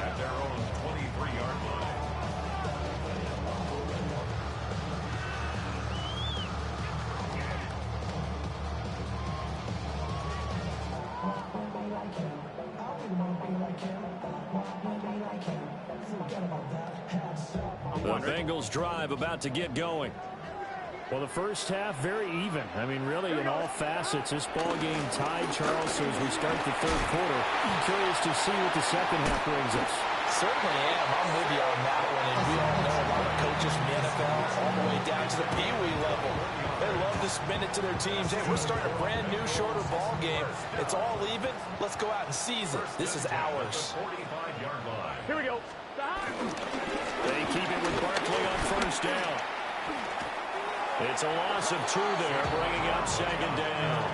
Speaker 2: At their own 23-yard line.
Speaker 3: The Bengals drive about to get going. Well, the first half, very even. I mean, really, in all facets, this ball game tied, Charles. So as we start the third quarter, I'm curious to see what the second half brings us.
Speaker 4: Certainly am. I'm with you on that one. And we all know a lot of coaches from the NFL all the way down to the Pee-wee level. They love to spin it to their teams. Hey, we're starting a brand new, shorter ball game. It's all even. Let's go out and seize it. This is ours.
Speaker 2: 45-yard line.
Speaker 1: Here we go.
Speaker 3: They keep it with Barkley on first down. It's a loss of 2 there, bringing up second down.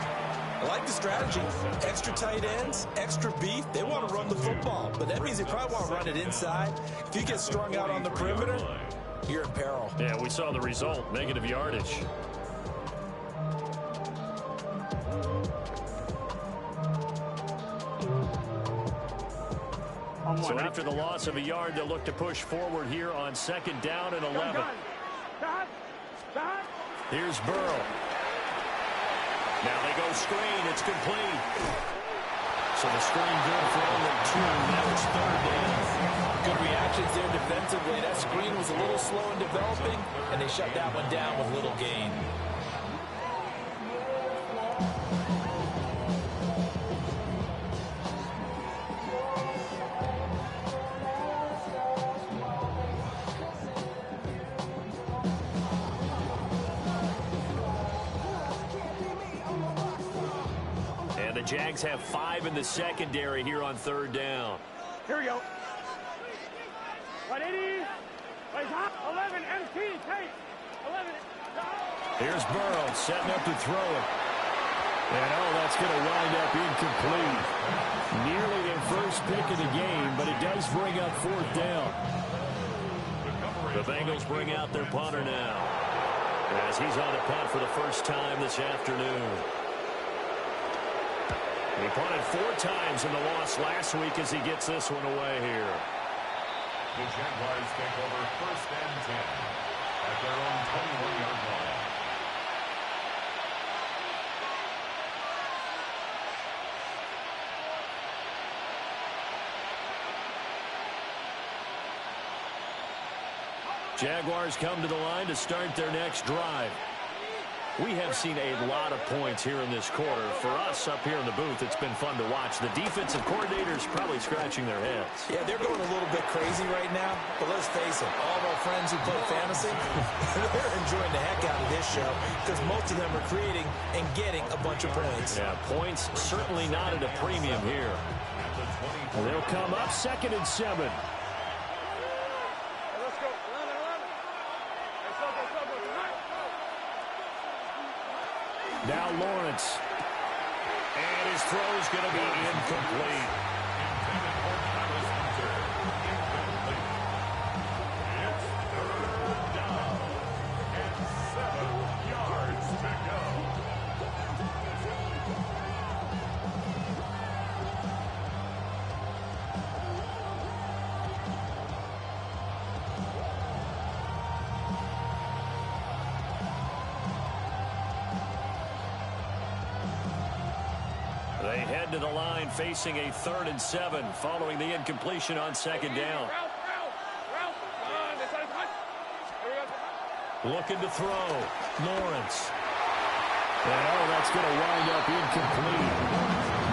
Speaker 4: I like the strategy. Extra tight ends, extra beef. They want to run the football, but that means they probably want to run it inside. If you get strung out on the perimeter, you're in peril.
Speaker 3: Yeah, we saw the result, negative yardage. So after the loss of a yard, they'll look to push forward here on second down and 11. Here's Burrow. Now they go screen. It's complete. So the screen good for only 2. Now it's third down.
Speaker 4: Good reactions there defensively. That screen was a little slow in developing, and they shut that one down with little gain.
Speaker 3: The Jags have 5 in the secondary here on third down.
Speaker 1: Here we go. 180. 11. MT. Take. 11.
Speaker 3: Here's Burrow setting up to throw it. And that's going to wind up incomplete. Nearly their first pick of the game, but it does bring up fourth down. The Bengals bring out their punter now, as he's on the punt for the first time this afternoon. He punted 4 times in the loss last week as he gets this one away here.
Speaker 2: The Jaguars take over first and 10 at their own 21-yard line.
Speaker 3: Jaguars come to the line to start their next drive. We have seen a lot of points here in this quarter. For us up here in the booth, it's been fun to watch. The defensive coordinators probably scratching their heads.
Speaker 4: Yeah, they're going a little bit crazy right now. But let's face it, all of our friends who play fantasy, they're enjoying the heck out of this show because most of them are creating and getting a bunch of points.
Speaker 3: Yeah, points certainly not at a premium here. They'll come up 2nd and 7.
Speaker 1: Let's go. 11. Let's go.
Speaker 3: Now Lawrence. And his throw's going to be incomplete.
Speaker 2: It's third down and 7 yards to go.
Speaker 3: They head to the line facing a 3rd and 7 following the incompletion on 2nd down. Looking to throw. Lawrence. And that's going to wind up incomplete.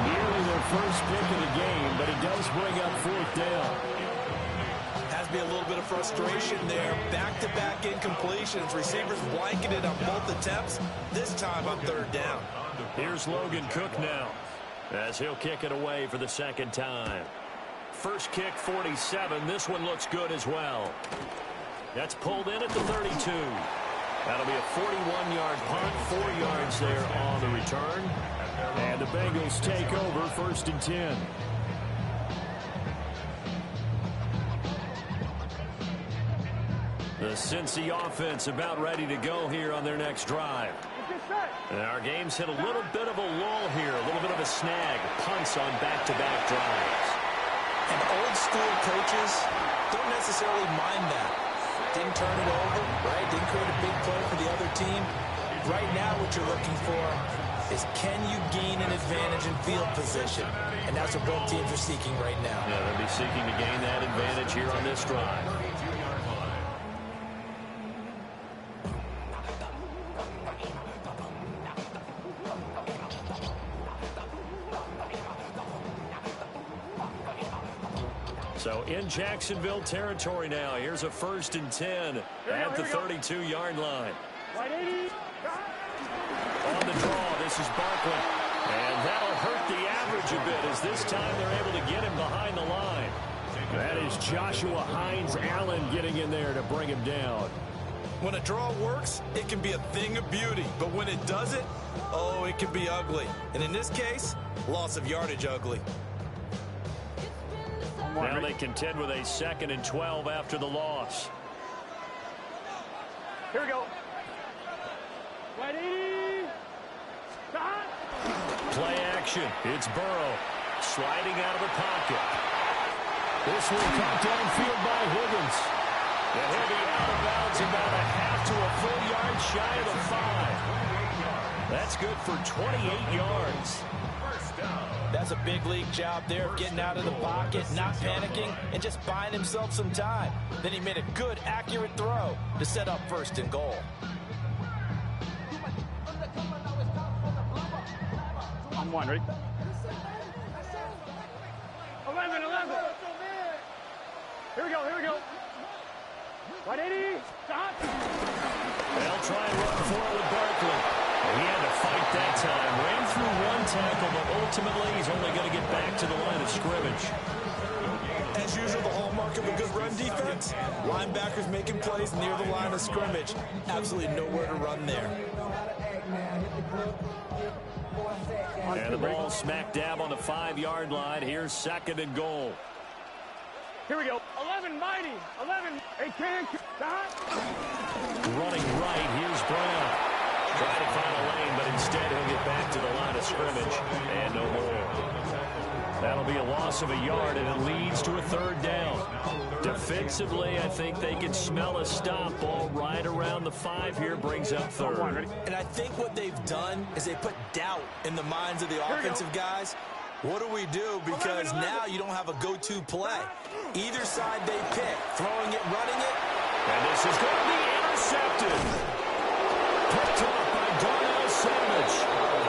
Speaker 3: Nearly their first pick of the game, but it does bring up fourth down.
Speaker 4: Has to be a little bit of frustration there. Back-to-back incompletions. Receivers blanketed on both attempts. This time on third down.
Speaker 3: Here's Logan Cook now, as he'll kick it away for the second time. First kick, 47. This one looks good as well. That's pulled in at the 32. That'll be a 41-yard punt, 4 yards there on the return. And the Bengals take over first and 10. The Cincy offense about ready to go here on their next drive. And our game's hit a little bit of a lull here, a little bit of a snag. Punts on back-to-back drives.
Speaker 4: And old-school coaches don't necessarily mind that. Didn't turn it over, right? Didn't create a big play for the other team. Right now what you're looking for is, can you gain an advantage in field position? And that's what both teams are seeking right now.
Speaker 3: Yeah, they'll be seeking to gain that advantage here on this drive. So in Jacksonville territory now. Here's a first and 10 at the 32-yard line. On the draw, this is Barkley. And that'll hurt the average a bit, as this time they're able to get him behind the line. That is Joshua Hines-Allen getting in there to bring him down.
Speaker 4: When a draw works, it can be a thing of beauty. But when it doesn't, oh, it can be ugly. And in this case, loss of yardage ugly.
Speaker 3: Now they contend with a 2nd and 12 after the loss.
Speaker 1: Here we go.
Speaker 3: Play action. It's Burrow sliding out of the pocket. This one caught downfield by Higgins. And he'll be out of bounds about a half to a full yard shy of the 5. That's good for 28 yards.
Speaker 4: That's a big league job there of getting out of the pocket, not panicking, and just buying himself some time. Then he made a good, accurate throw to set up first and goal.
Speaker 1: On one, ready? 11. Here we go. 180. Stop.
Speaker 3: They'll try and run forward with Barkley. He had to fight that time. Ran through one tackle, but ultimately he's only going to get back to the line of scrimmage.
Speaker 4: As usual, the hallmark of a good run defense, linebackers making plays near the line of scrimmage. Absolutely nowhere to run there.
Speaker 3: And the ball smack dab on the 5-yard line. Here's 2nd and goal.
Speaker 1: Here we go. 11, mighty. 11. Hey, can't stop.
Speaker 3: Running right, here's Brown. Trying to find a lane, but instead he'll get back to the line of scrimmage. And no more. That'll be a loss of a yard, and it leads to a 3rd down. Defensively, I think they can smell a stop. Ball right around the 5 here, brings up 3rd.
Speaker 4: And I think what they've done is they put doubt in the minds of the offensive guys. What do we do? Because now you don't have a go-to play. Either side they pick, throwing it, running it.
Speaker 3: And this is going to be intercepted. Picked off by Darnell Savage.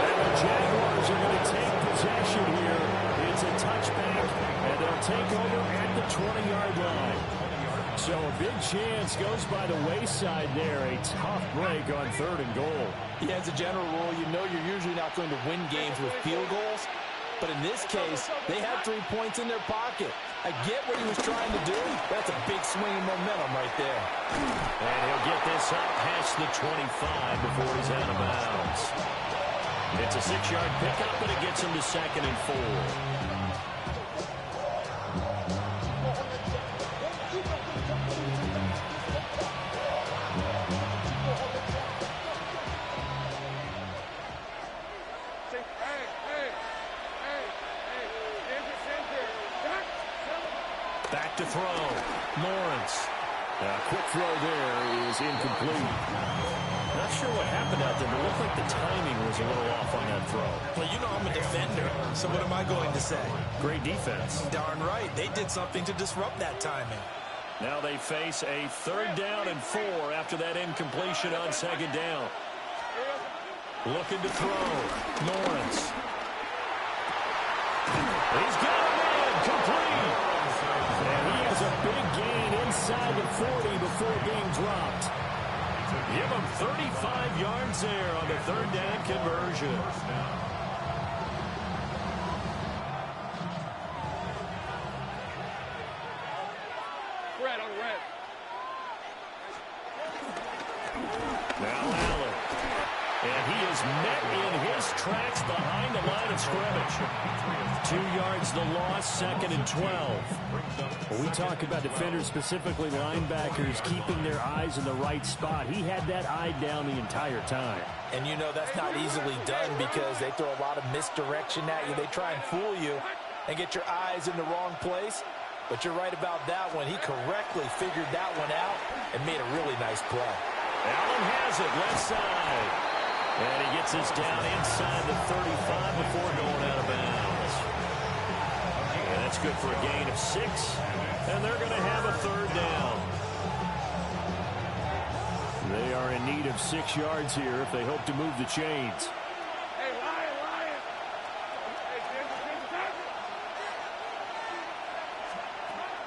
Speaker 3: And the Jaguars are going to take possession here. It's a touchback, and they'll take over at the 20-yard line. So a big chance goes by the wayside there. A tough break on 3rd and goal.
Speaker 4: Yeah, as a general rule, you know you're usually not going to win games with field goals. But in this case, they had 3 points in their pocket. I get what he was trying to do. That's a big swing of momentum right there.
Speaker 3: And he'll get this up past the 25 before he's out of bounds. It's a 6-yard pickup, but it gets him to 2nd and 4. Back to throw. Lawrence. Quick throw there is incomplete. Not sure what happened out there, but it looked like the timing was a little off on that throw.
Speaker 4: Well, you know I'm a defender, so what am I going to say?
Speaker 3: Great defense.
Speaker 4: Darn right. They did something to disrupt that timing.
Speaker 3: Now they face a 3rd down and 4 after that incompletion on 2nd down. Looking to throw. Lawrence. He's got a man. Complete. inside the 40 before being dropped. Give him 35 yards there on the third down conversion.
Speaker 1: Red on red.
Speaker 3: Now Allen. And he is met in his tracks behind the line of scrimmage. 2 yards the loss, 2nd and 12.
Speaker 6: When we talk about defenders, specifically linebackers, keeping their eyes in the right spot, he had that eye down the entire time.
Speaker 4: And you know that's not easily done because they throw a lot of misdirection at you. They try and fool you and get your eyes in the wrong place. But you're right about that one. He correctly figured that one out and made a really nice play.
Speaker 3: Allen has it left side. And he gets us down inside the 35 before going out of bounds. And that's good for a gain of 6. And they're going to have a third down.
Speaker 6: They are in need of 6 yards here if they hope to move the chains.
Speaker 1: Hey, Lion.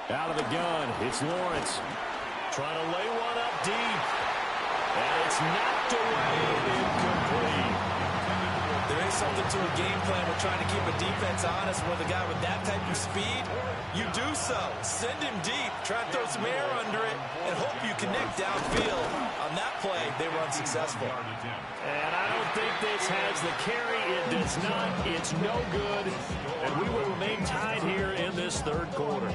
Speaker 1: Hey,
Speaker 3: Out of the gun, it's Lawrence. Trying to lay one up deep. And it's knocked away, incomplete.
Speaker 4: There is something to a game plan with trying to keep a defense honest with a guy with that type of speed. You do so. Send him deep. Try and throw some air under it and hope you connect downfield. On that play, they were unsuccessful.
Speaker 3: And I don't think this has the carry. It does not. It's no good. And we will remain tied here in this third quarter.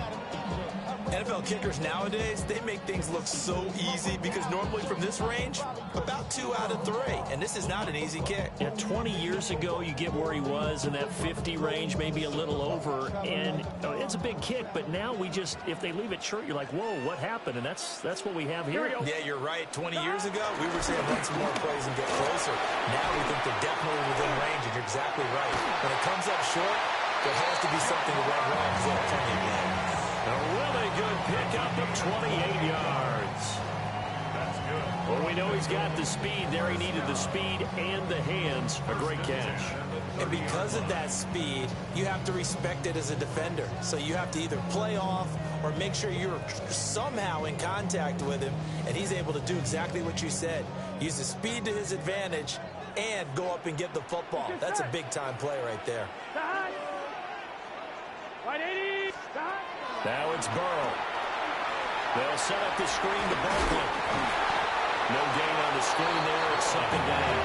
Speaker 4: NFL kickers nowadays, they make things look so easy because normally from this range, about 2 out of 3. And this is not an easy kick.
Speaker 3: Yeah, 20 years ago, you get where he was in that 50 range, maybe a little over. And it's a big kick, but now we just, if they leave it short, you're like, whoa, what happened? And that's what we have here.
Speaker 4: Yeah, you're right. 20 years ago, we were saying run some more plays and get closer. Now we think they're definitely within range, and you're exactly right. When it comes up short, there has to be something that went wrong because they have plenty of game.
Speaker 3: A really good pickup of 28 yards.
Speaker 2: That's good.
Speaker 3: Well, we know he's got the speed there. He needed the speed and the hands. A great catch.
Speaker 4: And because of that speed, you have to respect it as a defender. So you have to either play off or make sure you're somehow in contact with him, and he's able to do exactly what you said. Use the speed to his advantage and go up and get the football. That's a big-time play right there.
Speaker 1: Right 80.
Speaker 3: Now it's Burrow. They'll set up the screen to Barkley. No gain on the screen there. It's 2nd down.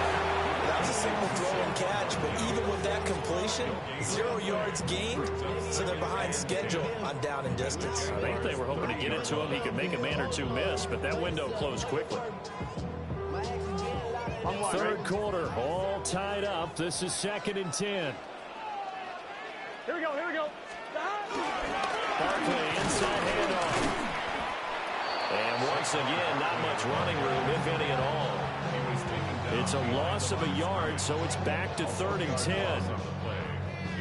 Speaker 4: That was a simple throw and catch, but even with that completion, 0 yards gained, so they're behind schedule on down and distance.
Speaker 3: I think they were hoping to get it to him. He could make a man or two miss, but that window closed quickly.
Speaker 6: Third quarter, all tied up. This is 2nd and 10.
Speaker 1: Here we go.
Speaker 3: Barkley, inside handoff. And once again, not much running room, if any at all. It's a loss of a yard, so it's back to 3rd and 10.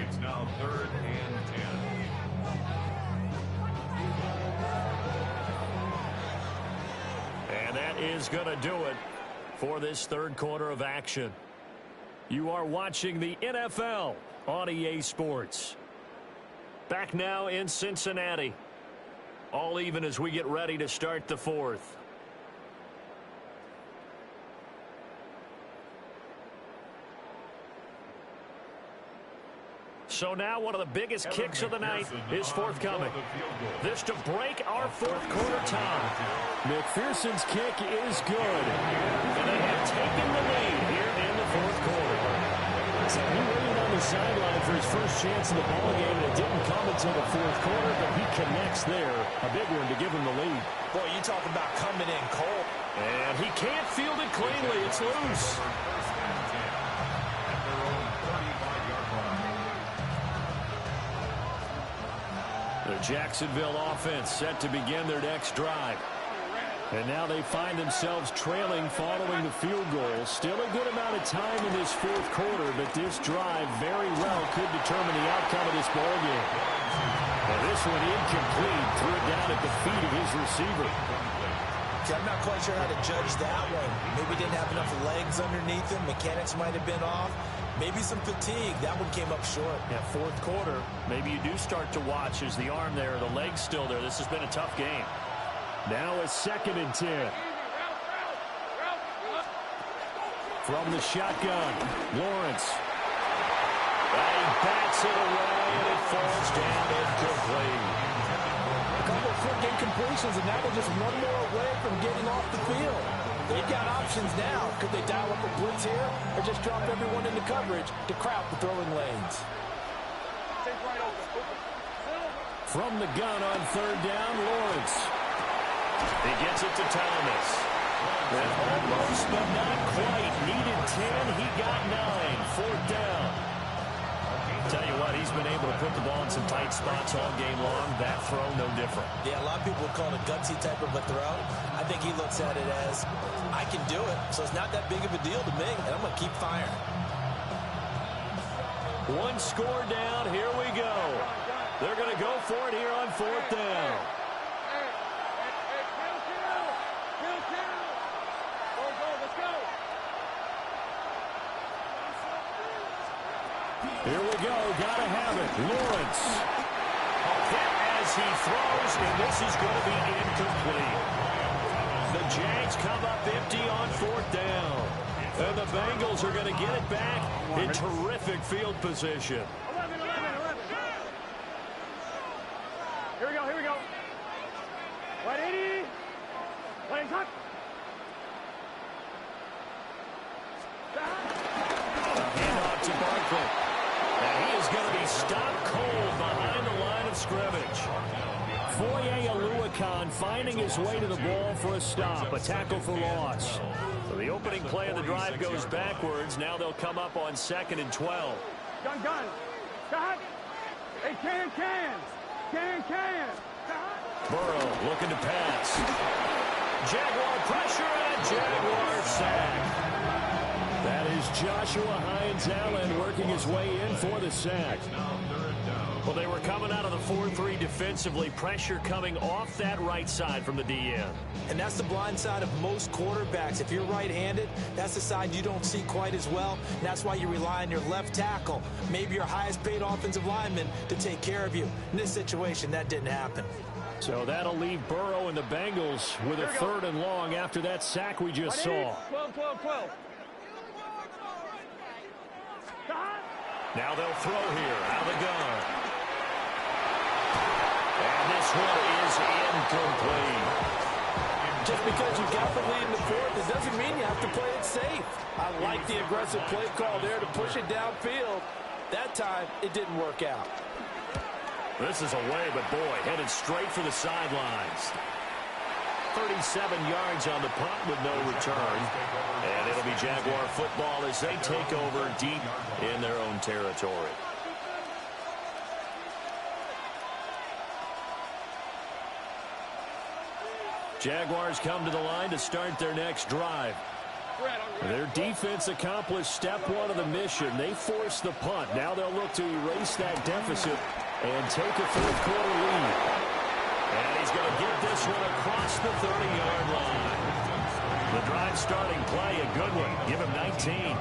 Speaker 2: It's now 3rd and 10.
Speaker 3: And that is going to do it for this third quarter of action. You are watching the NFL on EA Sports. Back now in Cincinnati. All even as we get ready to start the fourth. So now one of the biggest kicks of the night is forthcoming. This to break our fourth quarter tie.
Speaker 6: McPherson's kick is good.
Speaker 3: And they have taken the lead here in the fourth quarter.
Speaker 6: So he waited on the sideline for his first chance in the ballgame, and it didn't come until the fourth quarter, but he connects there. A big one to give him the lead.
Speaker 4: Boy, you talk about coming in cold.
Speaker 3: And he can't field it cleanly. It's loose. The Jacksonville offense set to begin their next drive.
Speaker 6: And now they find themselves trailing following the field goal. Still a good amount of time in this fourth quarter, but this drive very well could determine the outcome of this ballgame. And this one incomplete. Threw it down at the feet of his receiver.
Speaker 4: Okay, I'm not quite sure how to judge that one. Maybe didn't have enough legs underneath him. Mechanics might have been off. Maybe some fatigue. That one came up short.
Speaker 3: Yeah, fourth quarter. Maybe you do start to watch. Is the arm there? The leg's still there? This has been a tough game.
Speaker 6: Now a 2nd and 10. From the shotgun, Lawrence. And he bats it away, and it falls down incomplete.
Speaker 4: A couple of quick incompletions, and now they're just one more away from getting off the field. They've got options now. Could they dial up a blitz here or just drop everyone into coverage to crowd the throwing lanes?
Speaker 6: From the gun on 3rd down, Lawrence.
Speaker 3: He gets it to Thomas. And almost, but not quite. Needed 10. He got 9. 4th down. Tell you what, he's been able to put the ball in some tight spots all game long. That throw, no different.
Speaker 4: Yeah, a lot of people would call it a gutsy type of a throw. I think he looks at it as, I can do it, so it's not that big of a deal to me, and I'm going to keep firing.
Speaker 3: 1 score down. Here we go. They're going to go for it here on 4th down.
Speaker 6: Here we go. Gotta have it. Lawrence.
Speaker 3: A hit as he throws, and this is going to be incomplete. The Jags come up empty on 4th down. And the Bengals are going to get it back in terrific field position.
Speaker 1: 11. Here we go. Right, 80. Playing cut.
Speaker 3: Handoff to Barkley. And he is going to be stopped cold behind the line of scrimmage.
Speaker 6: Foye Oluokun finding his way to the ball for a stop. A tackle for loss.
Speaker 3: So the opening play of the drive goes backwards. Now they'll come up on 2nd and 12.
Speaker 1: Gun. Stop. Hey, can.
Speaker 3: Burrow looking to pass. Jaguar pressure and a Jaguar sack.
Speaker 6: That is Joshua Hines-Allen working his way in for the sack.
Speaker 3: Well, they were coming out of the 4-3 defensively. Pressure coming off that right side from the DN.
Speaker 4: And that's the blind side of most quarterbacks. If you're right-handed, that's the side you don't see quite as well. And that's why you rely on your left tackle, maybe your highest-paid offensive lineman, to take care of you. In this situation, that didn't happen.
Speaker 6: So that'll leave Burrow and the Bengals with a 3rd and long after that sack we just saw.
Speaker 1: 12.
Speaker 3: Now they'll throw here out of the gun. And this one is incomplete.
Speaker 4: Just because you got the lead in the 4th, it doesn't mean you have to play it safe. I like the aggressive play call there to push it downfield. That time, it didn't work out.
Speaker 3: This is away, but boy, headed straight for the sidelines. 37 yards on the punt with no return. And it'll be Jaguar football as they take over deep in their own territory. Jaguars come to the line to start their next drive.
Speaker 6: Their defense accomplished step 1 of the mission. They forced the punt. Now they'll look to erase that deficit and take a 4th quarter lead.
Speaker 3: And he's going to get this one across the 30-yard line. The drive starting play, a good one. Give him 19.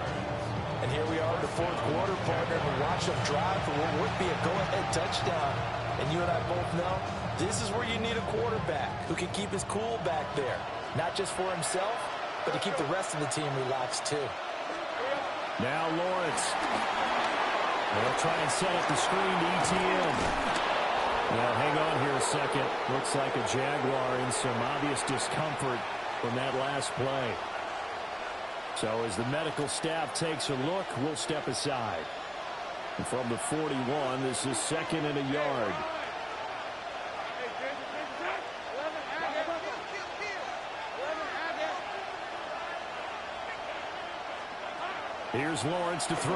Speaker 4: And here we are in the 4th quarter, partner, and watch them drive for what would be a go-ahead touchdown. And you and I both know this is where you need a quarterback who can keep his cool back there. Not just for himself, but to keep the rest of the team relaxed too.
Speaker 6: Now Lawrence. They'll try and set up the screen to ETN. Now hang on here a second. Looks like a Jaguar in some obvious discomfort from that last play. So as the medical staff takes a look, we'll step aside. And from the 41, this is 2nd and a yard. Here's Lawrence to throw.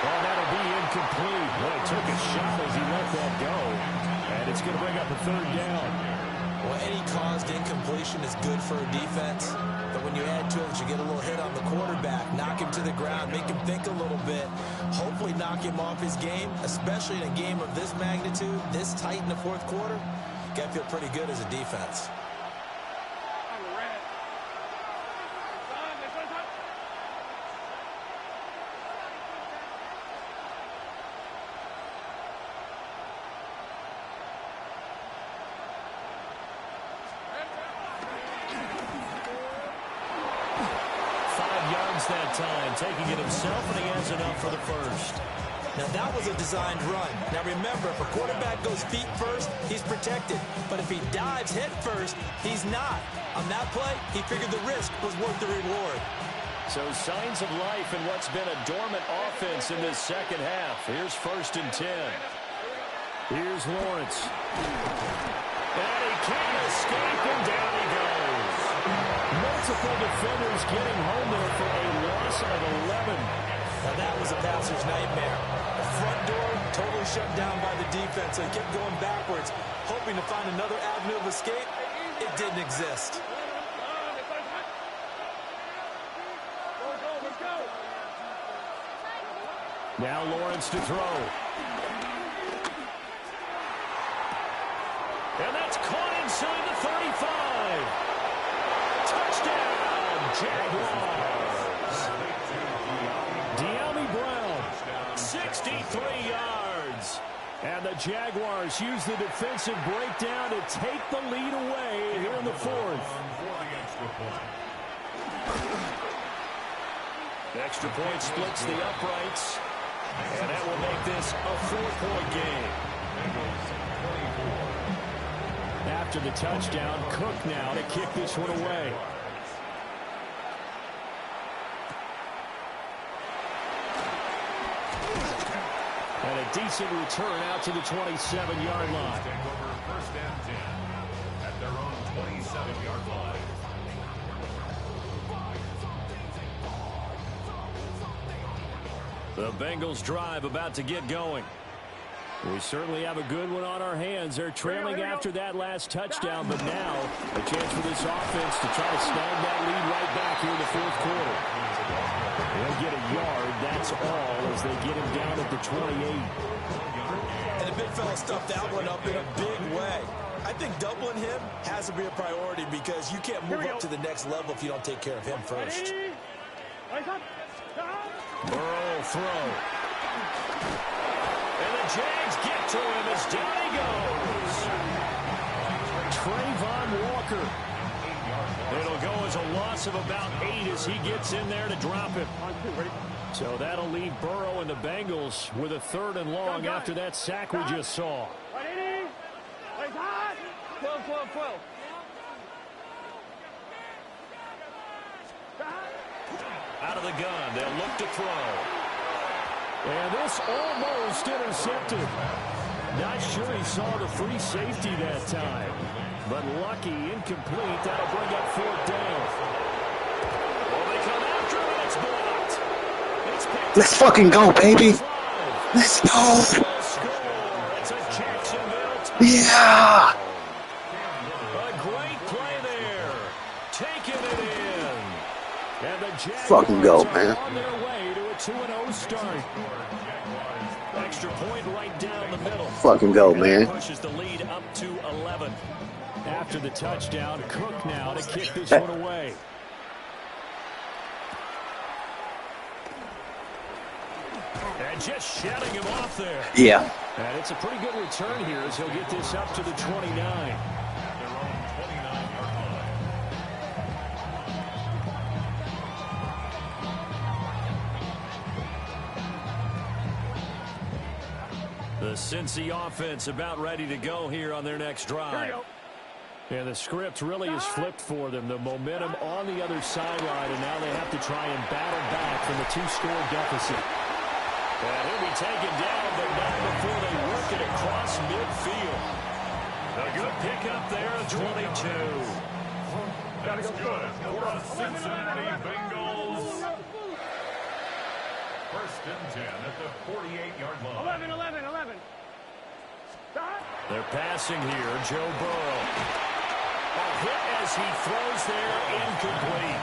Speaker 6: Well, that'll be incomplete. Boy, he took a shot as he let that go. And it's going to bring up a 3rd down.
Speaker 4: Well, any caused incompletion is good for a defense. But when you add to it, you get a little hit on the quarterback, knock him to the ground, make him think a little bit, hopefully knock him off his game, especially in a game of this magnitude, this tight in the 4th quarter. Got to feel pretty good as a defense.
Speaker 3: taking it himself, and he has enough for the first.
Speaker 4: Now, that was a designed run. Now, remember, if a quarterback goes feet first, he's protected. But if he dives head first, he's not. On that play, he figured the risk was worth the reward.
Speaker 3: So signs of life in what's been a dormant offense in this second half. Here's 1st and 10. Here's Lawrence. And he can't escape, and down he goes. Multiple defenders getting home there for a loss of 11.
Speaker 4: Now, that was a passer's nightmare. The front door totally shut down by the defense, so he kept going backwards, hoping to find another avenue of escape. It didn't exist.
Speaker 3: Now Lawrence to throw. And that's caught inside the 35. Touchdown, Jaguars. De'Ami Brown, 63 yards. And the Jaguars use the defensive breakdown to take the lead away here in the 4th. Extra point splits the uprights. And that will make this a 4-point game. After the touchdown, Cook now to kick this one away. And a decent return out to the 27-yard line.
Speaker 2: Take over 1st and 10 at their own 27-yard line.
Speaker 3: The Bengals drive about to get going. We certainly have a good one on our hands. They're trailing after that last touchdown, but now a chance for this offense to try to snag that lead right back here in the 4th quarter. They'll get a yard, that's all, as they get him down at the 28.
Speaker 4: And the big fella stuffed that one up in a big way. I think doubling him has to be a priority because you can't move up to the next level if you don't take care of him first.
Speaker 3: Burrow throw. And the Jags get to him as down he goes. Trayvon Walker. It'll go as a loss of about 8 as he gets in there to drop him. So that'll leave Burrow and the Bengals with a 3rd and long after that sack we just saw.
Speaker 1: 12.
Speaker 3: Out of the gun, they'll look to throw. And this almost intercepted. Not sure he saw the free safety that time. But lucky, incomplete. That'll bring up 4th down. Well, they come after him, and it's blocked.
Speaker 5: Let's fucking go, baby. Let's go.
Speaker 3: It's a Jacksonville touchdown.
Speaker 5: Yeah.
Speaker 3: A great play there. Taking it in. And the Jaguars
Speaker 5: Fucking go, man.
Speaker 3: on their way to a 2-0 start. Extra point right down the middle.
Speaker 5: Fucking go, man.
Speaker 3: Pushes the lead up to 11. After the touchdown, Cook now to kick this one away. And just shutting him off there.
Speaker 5: Yeah.
Speaker 3: And it's a pretty good return here as he'll get this up to the 29. The Cincy offense about ready to go here on their next drive. And the script really is flipped for them. The momentum on the other sideline, and now they have to try and battle back from a 2-score deficit. And he'll be taken down, but not before they work it across midfield. A good pickup there at 22.
Speaker 2: That's good for the Cincinnati Bengals. 1st and 10 at the 48-yard line.
Speaker 1: 11.
Speaker 3: They're passing here, Joe Burrow. A hit as he throws there, incomplete.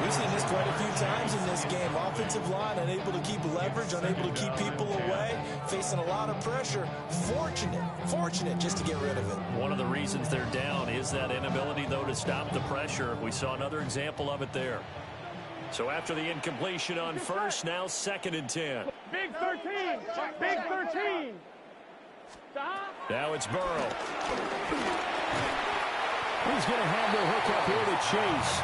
Speaker 4: We've seen this quite a few times in this game. Offensive line unable to keep leverage, unable to keep people away, facing a lot of pressure. Fortunate just to get rid of it.
Speaker 3: One of the reasons they're down is that inability, though, to stop the pressure. We saw another example of it there. So after the incompletion on first, now 2nd and 10.
Speaker 1: Big 13. Big 13.
Speaker 3: Now it's Burrow. He's going to have the hook up here to Chase.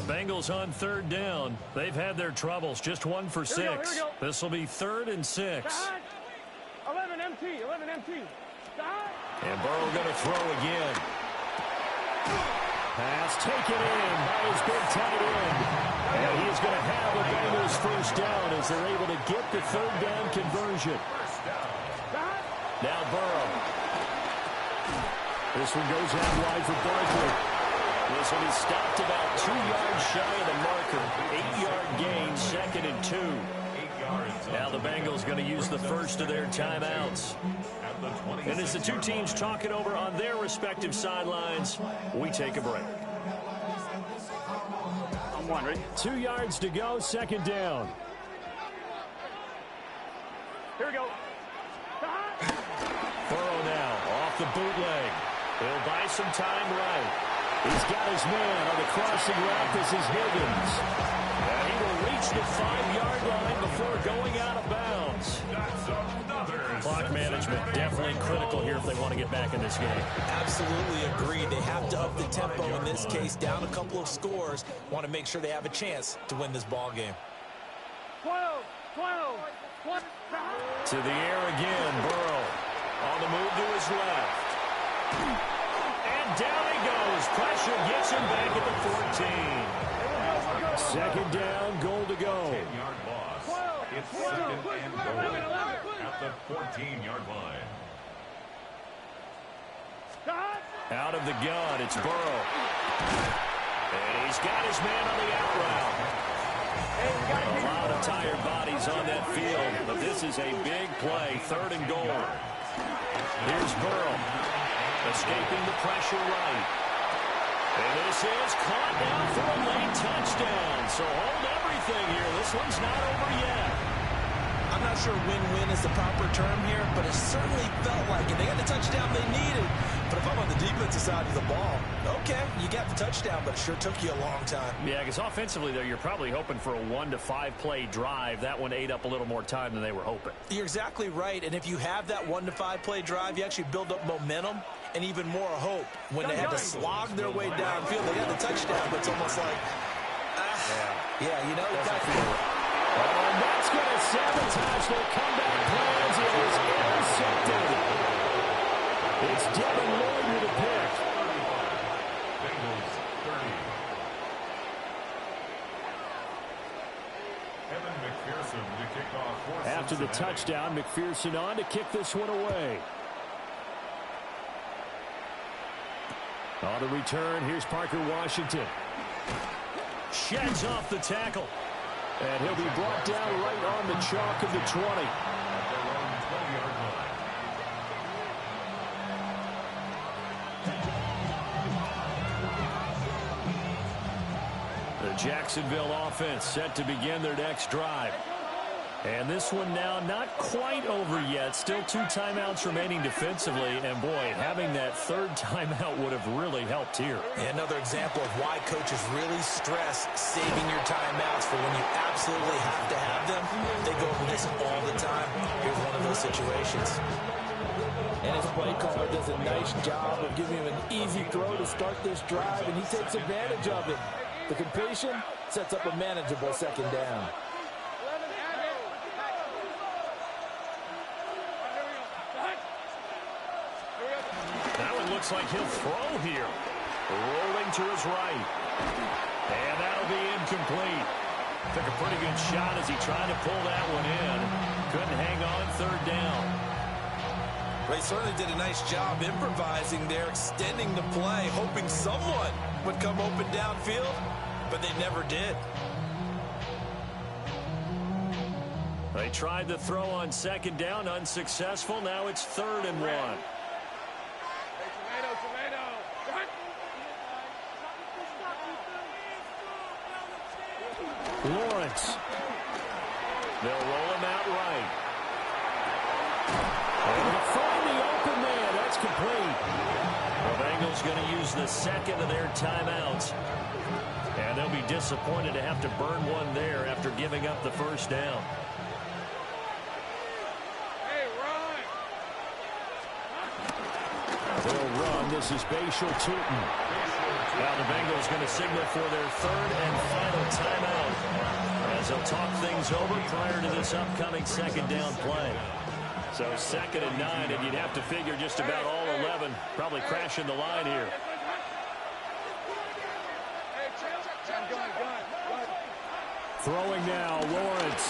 Speaker 3: Bengals on third down. They've had their troubles. Just 1 for 6. This will be 3rd and 6.
Speaker 1: 11 MT. 11 MT.
Speaker 3: And Burrow going to throw again. Pass taken in by his big tight end. And he is going to have a Bengals first down as they're able to get the 3rd down conversion. Now Burrow. This one goes out wide for Barkley. This one is stopped about 2 yards shy of the marker. 8-yard gain, 2nd and 2. Now the Bengals going to use the first of their timeouts. And as the two teams talking over on their respective sidelines, we take a break.
Speaker 1: I'm one, ready?
Speaker 3: 2 yards to go, 2nd down.
Speaker 1: Here we go.
Speaker 3: Burrow now off the bootleg. He'll buy some time right. He's got his man on the crossing route. This is Higgins. And he will reach the 5-yard line before going out of bounds. Clock management definitely critical here if they want to get back in this game.
Speaker 4: Absolutely agreed. They have to up the tempo in this case, down a couple of scores. Want to make sure they have a chance to win this ball game.
Speaker 1: 12.
Speaker 3: To the air again, Burrow. On the move to his left. And down he goes. Pressure gets him back at the 14. 2nd down, goal to go.
Speaker 2: 10-yard loss. It's 2nd and goal at the 14-yard line.
Speaker 3: Out of the gun, it's Burrow. And he's got his man on the out route. A lot of tired bodies on that field, but this is a big play, 3rd and goal. Here's Burrow, escaping the pressure right. And this is caught down for a late touchdown. So hold everything here. This one's not over yet.
Speaker 4: I'm not sure win-win is the proper term here, but it certainly felt like it. They got the touchdown they needed. But if I'm on the defensive side of the ball, okay, you got the touchdown, but it sure took you a long time.
Speaker 3: Yeah, because offensively, though, you're probably hoping for a 1 to 5 play drive. That one ate up a little more time than they were hoping.
Speaker 4: You're exactly right, and if you have that 1 to 5 play drive, you actually build up momentum and even more hope. When they had to slog their way downfield, they got the touchdown, but it's almost like, yeah, you know,
Speaker 3: and that's going to sabotage their comeback plans. It is intercepted. It's Devin Lloyd with a pick.
Speaker 2: Bengals 30. Evan McPherson to kick off for
Speaker 3: After the touchdown, McPherson on to kick this one away. On the return, here's Parker Washington. Sheds off the tackle. And he'll be brought down right on the chalk of the 20.
Speaker 2: At their own 20-yard line.
Speaker 3: The Jacksonville offense set to begin their next drive. And this one now not quite over yet. Still 2 timeouts remaining defensively. And, boy, having that 3rd timeout would have really helped here.
Speaker 4: And another example of why coaches really stress saving your timeouts for when you absolutely have to have them. They go over this all the time. Here's one of those situations.
Speaker 7: And his play caller does a nice job of giving him an easy throw to start this drive, and he takes advantage of it. The completion sets up a manageable 2nd down.
Speaker 3: Looks like he'll throw here. Rolling to his right. And that'll be incomplete. Took a pretty good shot as he tried to pull that one in. Couldn't hang on 3rd down.
Speaker 4: They certainly did a nice job improvising there, extending the play, hoping someone would come open downfield, but they never did.
Speaker 3: They tried to throw on 2nd down, unsuccessful. Now it's 3rd and 1. Lawrence. They'll roll him out right. And to find the open man. That's complete. The Bengals going to use the 2nd of their timeouts. And they'll be disappointed to have to burn one there after giving up the 1st down. They'll run. This is Bashal Tutin. Now the Bengals going to signal for their third and final timeout as they'll talk things over prior to this upcoming second down play. So 2nd and 9, and you'd have to figure just about all 11 probably crashing the line here.
Speaker 6: Throwing now, Lawrence.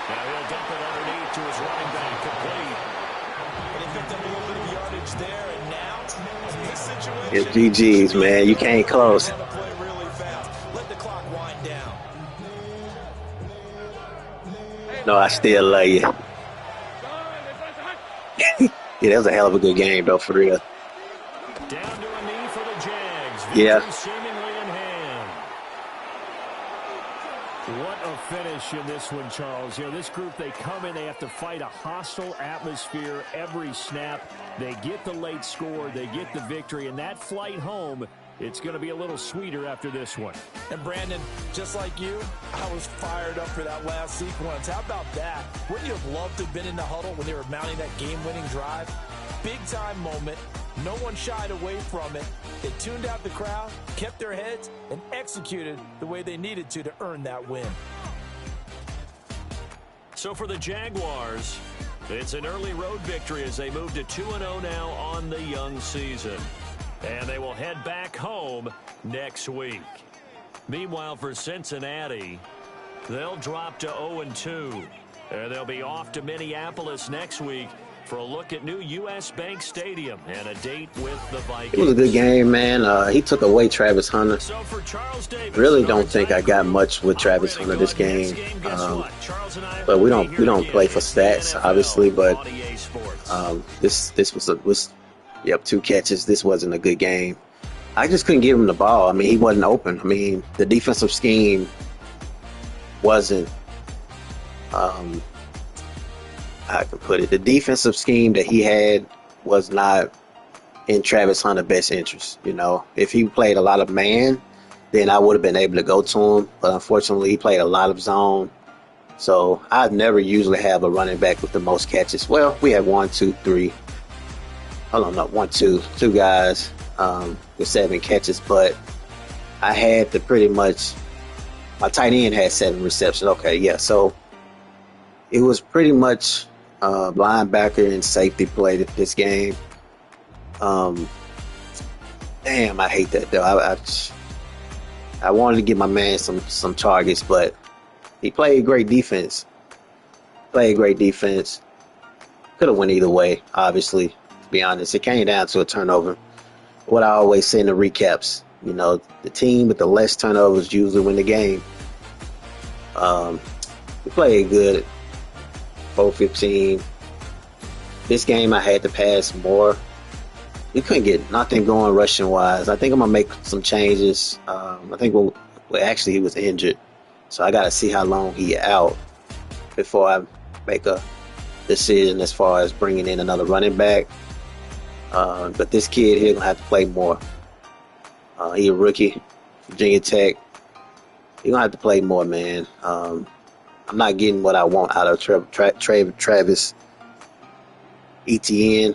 Speaker 3: Now he'll dump it underneath to his running back, complete.
Speaker 4: But he picked up a little bit of yardage there, and now in this situation,
Speaker 5: It's GG's, man. You can't close.
Speaker 4: play really fast. Let the clock wind down.
Speaker 5: No, I still love you. Yeah, that was a hell of a good game, though, for real.
Speaker 3: Down to a knee for the Jags.
Speaker 5: Yeah.
Speaker 3: Victory seemingly in hand.
Speaker 6: What a finish in this one, Charles. You know, this group, they come in, they have to fight a hostile atmosphere every snap. They get the late score, they get the victory, and that flight home, it's going to be a little sweeter after this one.
Speaker 7: And Brandon, just like you, I was fired up for that last sequence. How about that? Wouldn't you have loved to have been in the huddle when they were mounting that game-winning drive? Big-time moment. No one shied away from it. They tuned out the crowd, kept their heads, and executed the way they needed to earn that win.
Speaker 3: So for the Jaguars, it's an early road victory as they move to 2-0 now on the young season. And they will head back home next week. Meanwhile, for Cincinnati, they'll drop to 0-2. And they'll be off to Minneapolis next week for a look at new U.S. Bank Stadium and a date with the Vikings.
Speaker 5: It was a good game, man. He took away Travis Hunter.
Speaker 3: So for Charles Davis,
Speaker 5: Really don't think I got much with Travis Hunter this game. But we don't play for stats, obviously. But this was 2 catches. This wasn't a good game. I just couldn't give him the ball. I mean, he wasn't open. I mean, the defensive scheme wasn't. I can put it. The defensive scheme that he had was not in Travis Hunter's best interest. You know, if he played a lot of man, then I would have been able to go to him. But unfortunately, he played a lot of zone. So I never usually have a running back with the most catches. Well, we had 1, 2, 3. Hold on, no, 1, 2 guys with 7 catches. But I had to pretty much. My tight end had 7 receptions. Okay, yeah. So it was pretty much linebacker and safety played this game. Damn, I hate that though. I wanted to give my man some targets, but he played great defense. Could have went either way, obviously, to be honest. It came down to a turnover. What I always say in the recaps, you know, the team with the less turnovers usually win the game. We played good. 4-15. This game I had to pass more. We couldn't get nothing going rushing wise. I think I'm gonna make some changes. I think actually he was injured, so I gotta see how long he out before I make a decision as far as bringing in another running back. But this kid here gonna have to play more. He a rookie, Virginia Tech. He gonna have to play more, man. I'm not getting what I want out of Travis Etienne.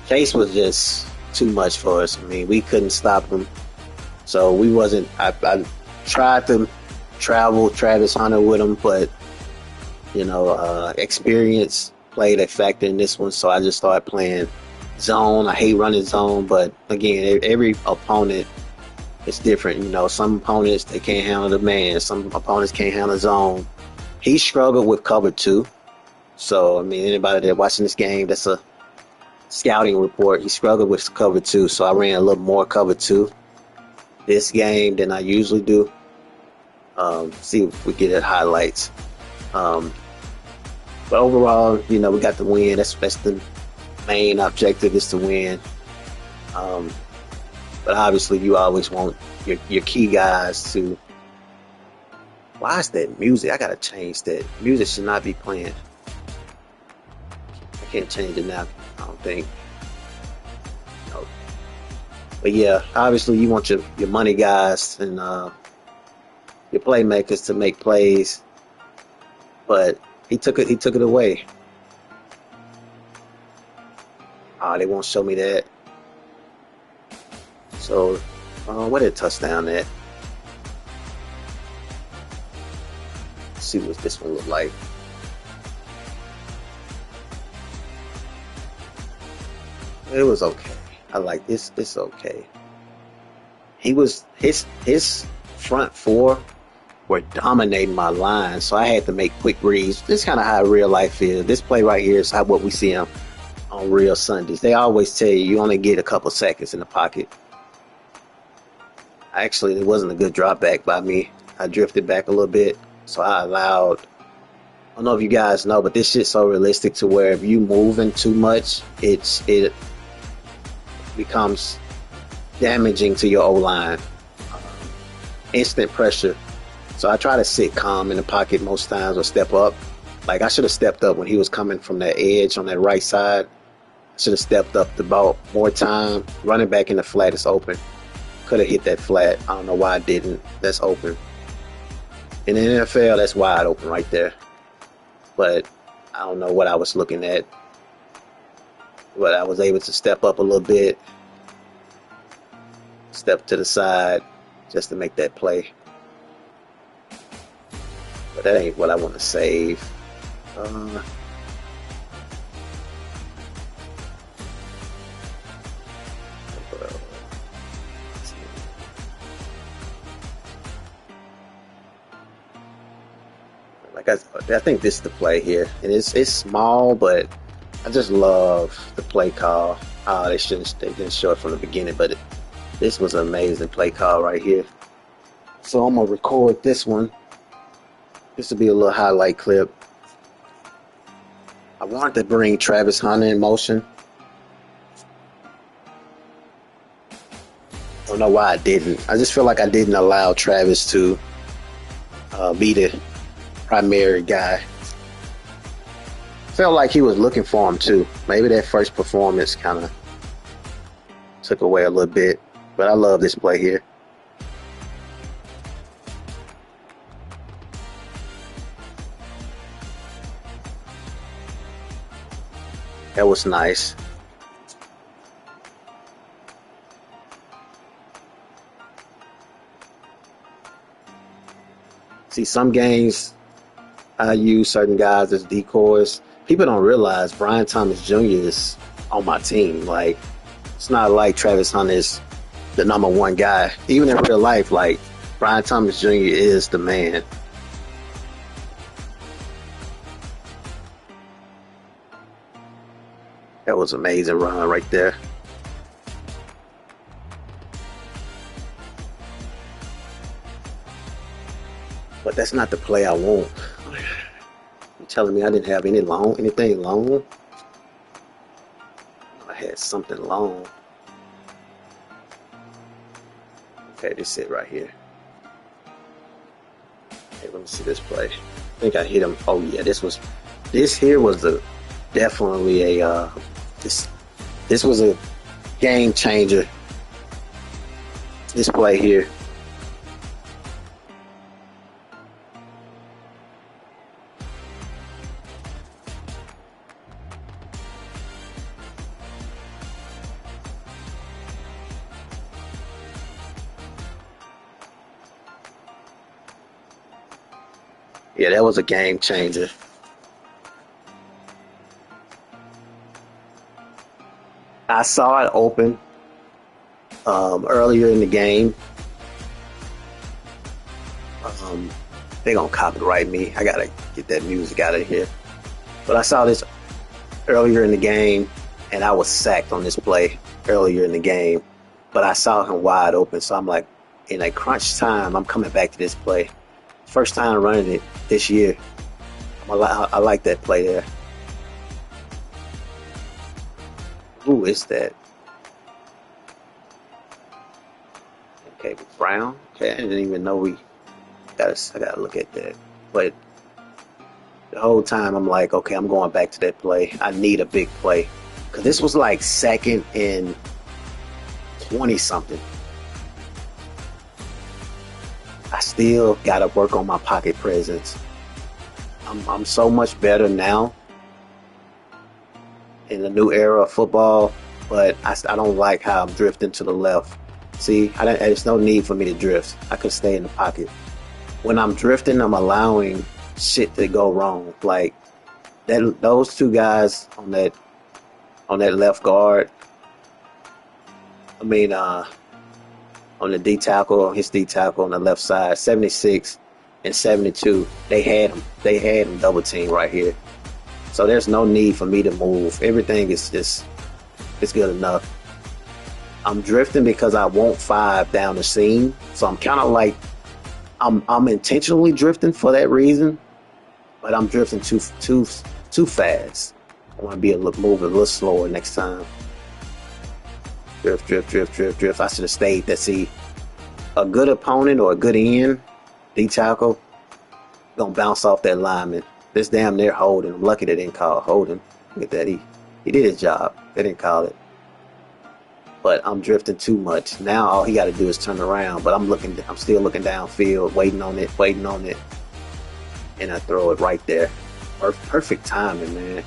Speaker 5: Chase was just too much for us. I mean, we couldn't stop him. So we wasn't. I tried to travel Travis Hunter with him, but you know, experience played a factor in this one. So I just started playing zone. I hate running zone, but again, every opponent. It's different, you know. Some opponents, they can't handle the man. Some opponents can't handle zone. He struggled with cover 2. So, I mean, anybody that watching this game, that's a scouting report. He struggled with cover 2. So I ran a little more cover 2 this game than I usually do. See if we get at highlights. But overall, you know, we got the win. That's the main objective, is to win. But obviously, you always want your key guys to. Why is that music? I gotta change that. Music should not be playing. I can't change it now. I don't think. No. But yeah, obviously, you want your money guys and your playmakers to make plays. But he took it away. They won't show me that. So, where did touchdown at? Let's see what this one look like. It was okay. I like this. It's okay. His front four were dominating my line, so I had to make quick reads. This is kind of how real life is. This play right here is what we see on real Sundays. They always tell you only get a couple seconds in the pocket. Actually, it wasn't a good drop back by me. I drifted back a little bit, so I allowed. I don't know if you guys know, but this shit's so realistic to where if you moving too much, it becomes damaging to your O-line. Instant pressure. So I try to sit calm in the pocket most times or step up. Like I should have stepped up when he was coming from that edge on that right side. I should have stepped up the ball more time. Running back in the flat is open. Could have hit that flat. I don't know why I didn't. That's open. In the NFL, that's wide open right there. But I don't know what I was looking at. But I was able to step up a little bit. Step to the side just to make that play. But that ain't what I want to save. Like I think this is the play here, and it's small, but I just love the play call. They didn't show it from the beginning, but this was an amazing play call right here. So I'm gonna record this one. This will be a little highlight clip. I wanted to bring Travis Hunter in motion. I don't know why I didn't. I just feel like I didn't allow Travis to be the primary guy. Felt like he was looking for him too. Maybe that first performance kind of took away a little bit. But I love this play here. That was nice. See, some games I use certain guys as decoys. People don't realize Brian Thomas Jr. is on my team. Like, it's not like Travis Hunter is the number one guy. Even in real life, like, Brian Thomas Jr. is the man. That was an amazing run right there. But that's not the play I want. You're telling me I didn't have anything long? I had something long. Okay, this is it right here. Okay, let me see this play. I think I hit him. Oh yeah, this here was definitely a this was a game changer. This play here. Yeah, that was a game changer. I saw it open earlier in the game. They're going to copyright me. I got to get that music out of here. But I saw this earlier in the game, and I was sacked on this play earlier in the game. But I saw him wide open, so I'm like, in a crunch time, I'm coming back to this play. First time running it this year. I like that play there. Who is that? Okay, Brown. Okay, I didn't even know I gotta look at that. But the whole time I'm like, okay, I'm going back to that play. I need a big play. Because this was like 2nd and 20 something. I still gotta work on my pocket presence. I'm so much better now. in the new era of football, but I don't like how I'm drifting to the left. See, there's no need for me to drift. I could stay in the pocket. When I'm drifting, I'm allowing shit to go wrong. Like those two guys on that left guard. I mean, on the D tackle, on his D tackle on the left side, 76 and 72. They had him double team right here. So there's no need for me to move. Everything is just it's good enough. I'm drifting because I want 5 down the seam. So I'm kind of like I'm intentionally drifting for that reason, but I'm drifting too fast. I want to move a little slower next time. Drift. I should have stayed there. See, a good opponent or a good end, D tackle, gonna bounce off that lineman. This damn near holding. I'm lucky they didn't call holding. Look at that. He did his job. They didn't call it. But I'm drifting too much. Now all he got to do is turn around. But I'm still looking downfield, waiting on it, and I throw it right there. Perfect timing, man.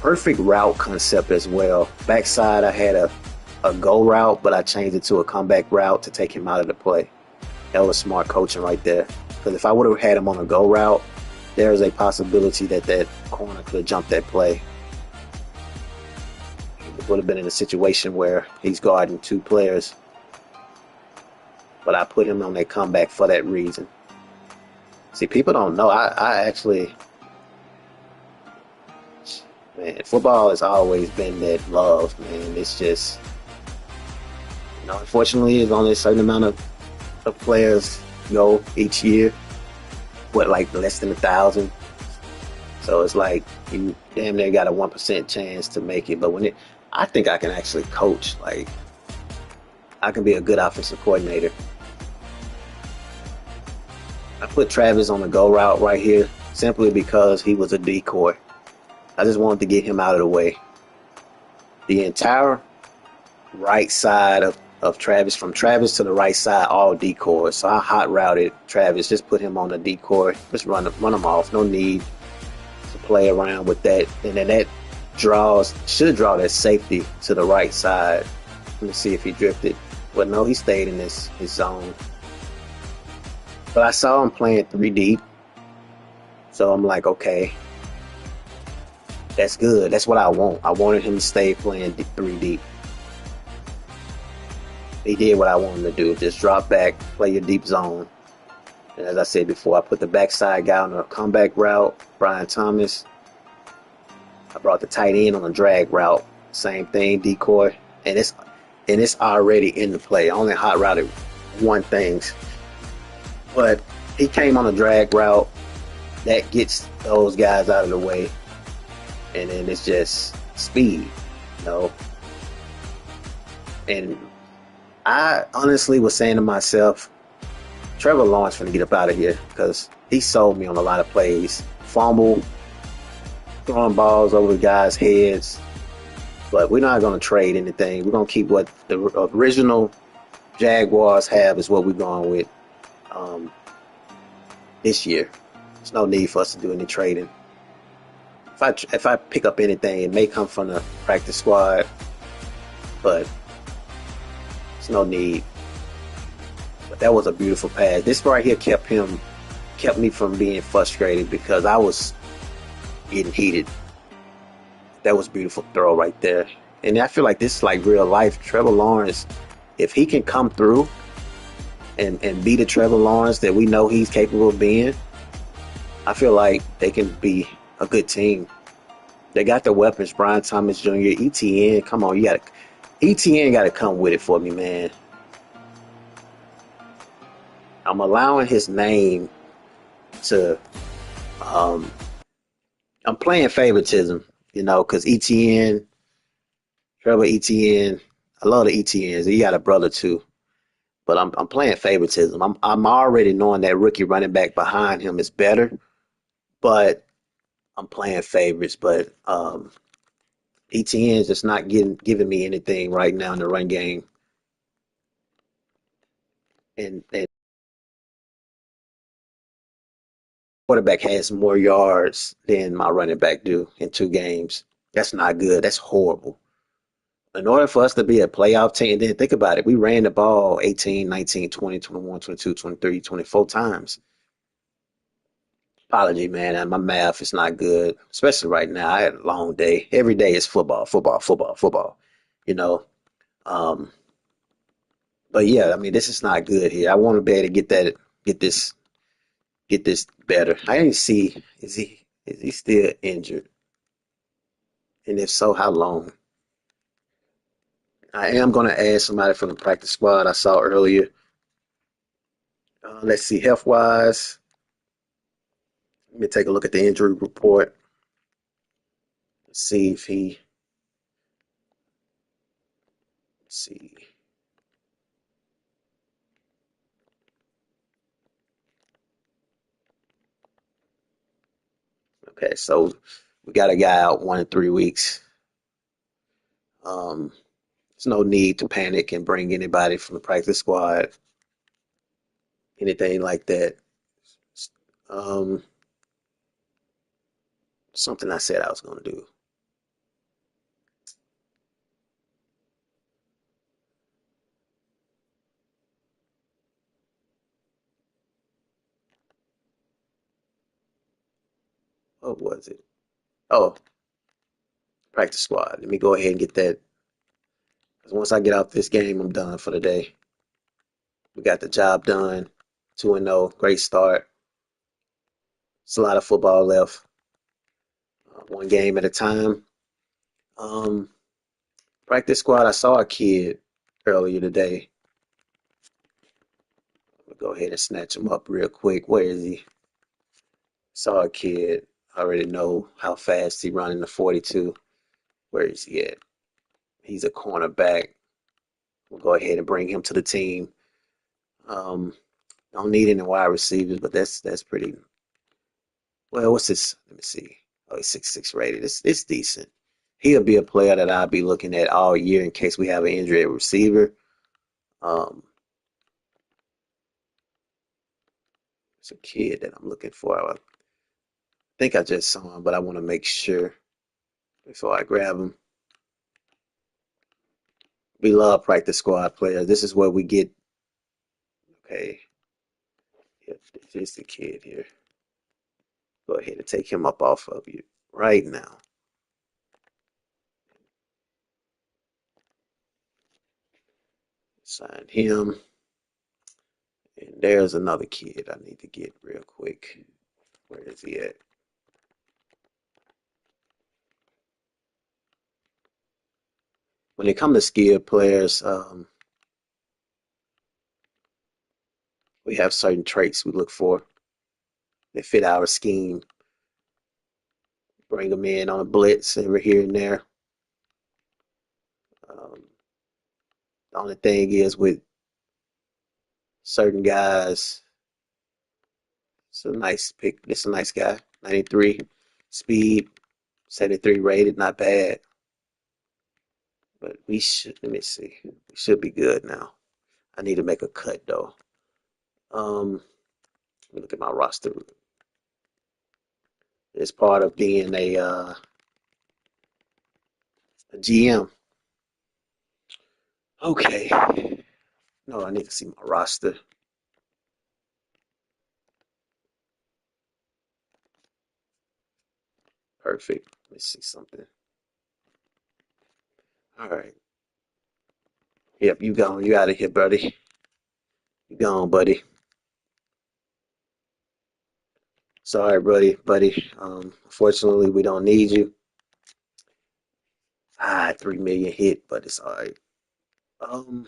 Speaker 5: Perfect route concept as well. Backside, I had a go route, but I changed it to a comeback route to take him out of the play. That was smart coaching right there. Because if I would have had him on a go route, there's a possibility that corner could have jumped that play. It would have been in a situation where he's guarding 2 players. But I put him on that comeback for that reason. See, people don't know. I actually... Man, football has always been that love, man. It's just... unfortunately, there's only a certain amount of players go each year. Like less than 1,000. So it's like you damn near got a 1% chance to make it. But I think I can actually coach. Like, I can be a good offensive coordinator. I put Travis on the go route right here simply because he was a decoy. I just wanted to get him out of the way. The entire right side of Travis, from Travis to the right side, all decoys. So I hot routed Travis, just put him on the decoy, just run him off. No need to play around with that. And then that should draw that safety to the right side. Let me see if he drifted. But no, he stayed in his zone. But I saw him playing 3 deep. So I'm like, okay, that's good. That's what I want. I wanted him to stay playing 3 deep. He did what I wanted him to do. Just drop back, play your deep zone. And as I said before, I put the backside guy on a comeback route, Brian Thomas. I brought the tight end on a drag route. Same thing, decoy. And it's already in the play. I only hot routed one thing. But he came on a drag route. That gets those guys out of the way. And then it's just speed, And I honestly was saying to myself, Trevor Lawrence finna get up out of here because he sold me on a lot of plays. Fumble, throwing balls over the guys' heads. But we're not going to trade anything. We're going to keep what the original Jaguars have is what we're going with this year. There's no need for us to do any trading. If I pick up anything, it may come from the practice squad, but there's no need. But that was a beautiful pass. This right here kept me from being frustrated because I was getting heated. That was a beautiful throw right there. And I feel like this is like real life. Trevor Lawrence, if he can come through and be the Trevor Lawrence that we know he's capable of being, I feel like they can be a good team. They got the weapons. Brian Thomas Jr., ETN. Come on, ETN got to come with it for me, man. I'm allowing his name to. I'm playing favoritism, because ETN, Trevor Etienne. I love the ETNs. He got a brother too, but I'm playing favoritism. I'm already knowing that rookie running back behind him is better, but I'm playing favorites. But ETN's just not giving me anything right now in the run game, and quarterback has more yards than my running back do in 2 games. That's not good. That's horrible. In order for us to be a playoff team, then think about it. We ran the ball 18, 19, 20, 21, 22, 23, 24 times. Apology, man. And my math is not good, especially right now. I had a long day. Every day is football, football, football, football. You know. Um, but yeah, I mean, this is not good here. I want to be able to get this, get this better. I didn't see. Is he still injured? And if so, how long? I am going to add somebody from the practice squad I saw earlier. Let's see, health wise. Let me take a look at the injury report. See if he. Let's see. Okay, so we got a guy out 1 to 3 weeks. Um, there's no need to panic and bring anybody from the practice squad, anything like that. Um, something I said I was going to do. What was it? Oh, practice squad. Let me go ahead and get that. Because once I get off this game, I'm done for the day. We got the job done. 2-0. Great start. It's a lot of football left. One game at a time. Um, practice squad. I saw a kid earlier today. I'm gonna go ahead and snatch him up real quick. Where is he? Saw a kid. I already know how fast he run in the 42. Where is he at? He's a cornerback. We'll go ahead and bring him to the team. Um, don't need any wide receivers, but that's pretty. Well, what's this? Let me see. Oh, he's 6'6" rated. It's decent. He'll be a player that I'll be looking at all year in case we have an injury at receiver. Um, it's a kid that I'm looking for. I think I just saw him, but I want to make sure before I grab him. We love practice squad players. This is where we get. Okay, if this is the kid here, go ahead and take him up off of you right now. Sign him. And there's another kid I need to get real quick. Where is he at? When it comes to skilled players, we have certain traits we look for that fit our scheme. Bring them in on a blitz every here and there. Um, the only thing is with certain guys, it's a nice pick. It's a nice guy. 93 speed, 73 rated, not bad. But we should, let me see. We should be good now. I need to make a cut though. Let me look at my roster. It's part of being a GM. Okay. No, I need to see my roster. Perfect. Let me see something. All right. Yep, you gone. You out of here, buddy. You gone, buddy. Sorry, buddy. Unfortunately, we don't need you. 3 million hit, but it's all right. Um,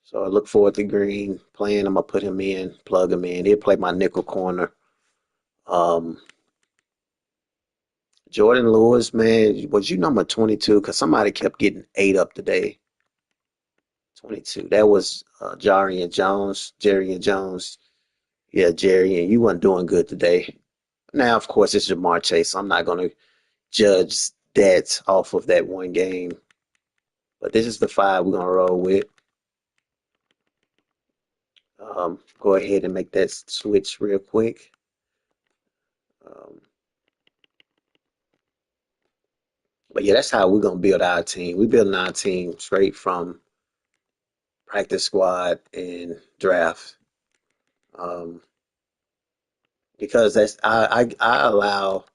Speaker 5: so I look forward to Green playing. I'm gonna put him in, plug him in. He'll play my nickel corner. Um, Jordan Lewis, man, was you number 22? Because somebody kept getting 8 up today. 22. That was Jerry and Jones. Jerry and Jones. Yeah, Jerry, and you weren't doing good today. Now, of course, it's Jamar Chase. So I'm not going to judge that off of that one game. But this is the 5 we're going to roll with. Go ahead and make that switch real quick. Um, But yeah, that's how we're gonna build our team. We building our team straight from practice squad and draft. Um, because that's I allow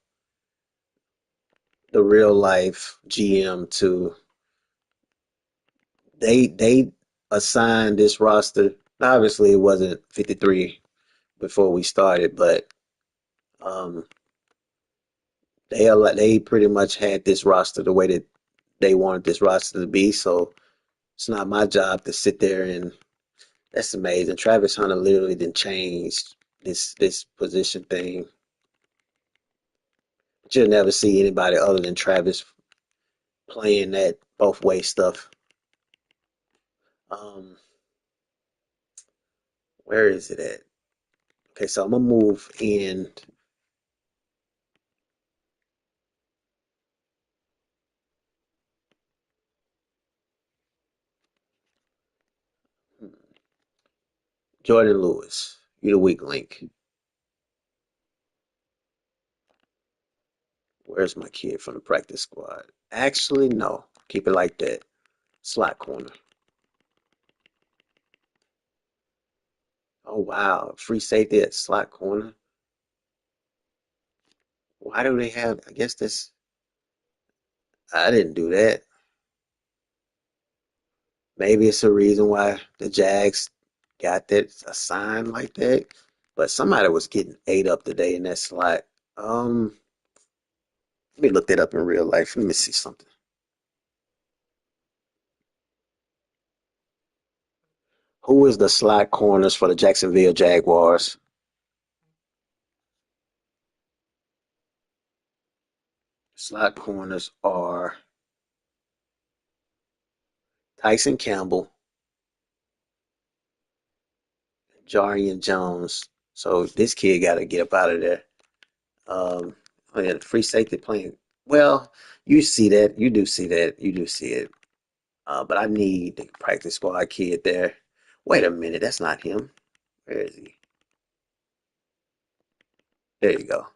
Speaker 5: the real life GM to they assign this roster. Obviously, it wasn't 53 before we started, but um, they pretty much had this roster the way that they wanted this roster to be. So it's not my job to sit there and that's amazing. Travis Hunter literally didn't change this position thing. But you'll never see anybody other than Travis playing that both way stuff. Um, where is it at? Okay, so I'm gonna move in. Jordan Lewis, you the weak link. Where's my kid from the practice squad? Actually, no. Keep it like that. Slot corner. Oh wow, free safety at slot corner. Why do they have? I guess this. I didn't do that. Maybe it's a reason why the Jags got that assigned like that. But somebody was getting ate up today in that slot. Let me look that up in real life. Let me see something. Who is the slot corners for the Jacksonville Jaguars? Slot corners are Tyson Campbell, Jarian Jones. So this kid got to get up out of there. Oh yeah, the free safety playing. Well, you see that. You do see that. You do see it. But I need the practice squad kid there. Wait a minute, that's not him. Where is he? There you go.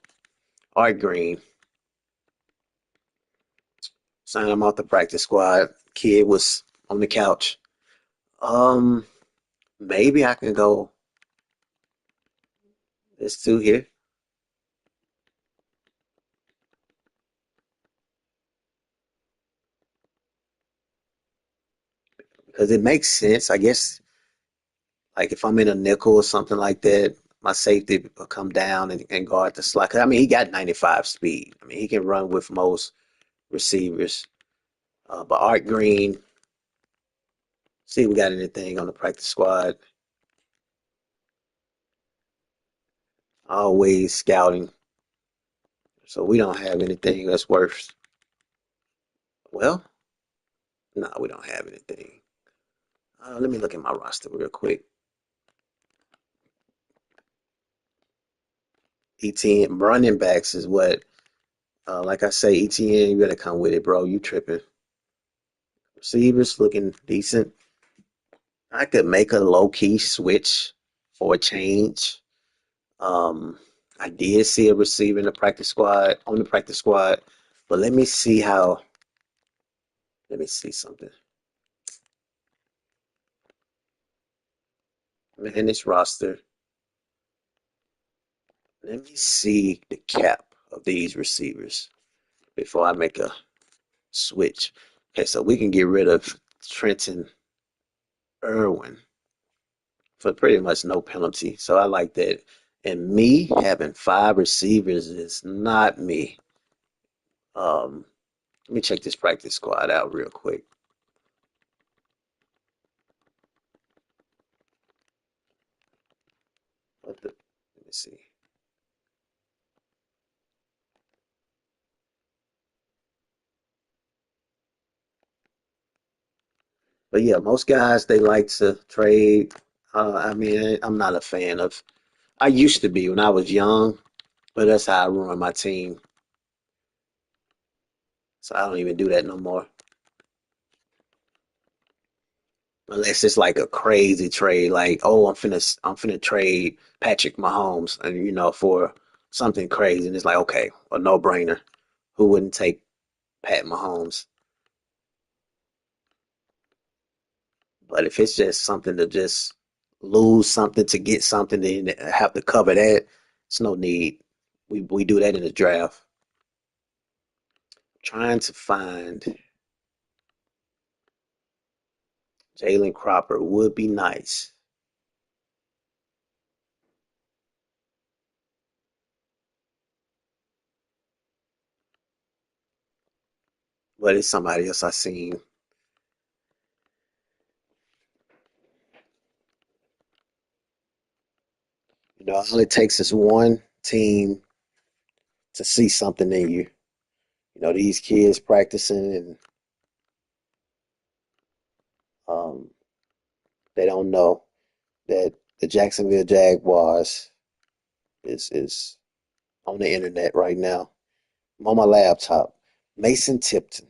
Speaker 5: Art Green. Sign him off the practice squad. Kid was on the couch. Um, maybe I can go this two here because it makes sense. I guess like if I'm in a nickel or something like that, my safety will come down and guard the slot. 'Cause, I mean, he got 95 speed. I mean, he can run with most receivers. But Art Green, see if we got anything on the practice squad. Always scouting. So we don't have anything that's worth. Well, no, we don't have anything. Let me look at my roster real quick. ETN running backs is what, like I say, ETN, you better come with it, bro. You tripping. Receivers looking decent. I could make a low key switch for a change. Um, I did see a receiver in the practice squad on the practice squad, but let me see how. Let me see something. Man, this roster. Let me see the cap of these receivers before I make a switch. Okay, so we can get rid of Trenton Irwin for pretty much no penalty. So I like that. And me having five receivers is not me. Let me check this practice squad out real quick. Let me see. But yeah, most guys they like to trade. I mean, I'm not a fan of. I used to be when I was young, but that's how I run my team. So I don't even do that no more. Unless it's like a crazy trade, like oh, I'm finna trade Patrick Mahomes, and for something crazy, and it's like okay, a no brainer. Who wouldn't take Pat Mahomes. But if it's just something to just lose something to get something, then have to cover that. It's no need. We do that in the draft. Trying to find Jalen Cropper would be nice. But it's somebody else I seen. All it takes is one team to see something in you. These kids practicing and um, they don't know that the Jacksonville Jaguars is on the internet right now. I'm on my laptop. Mason Tipton.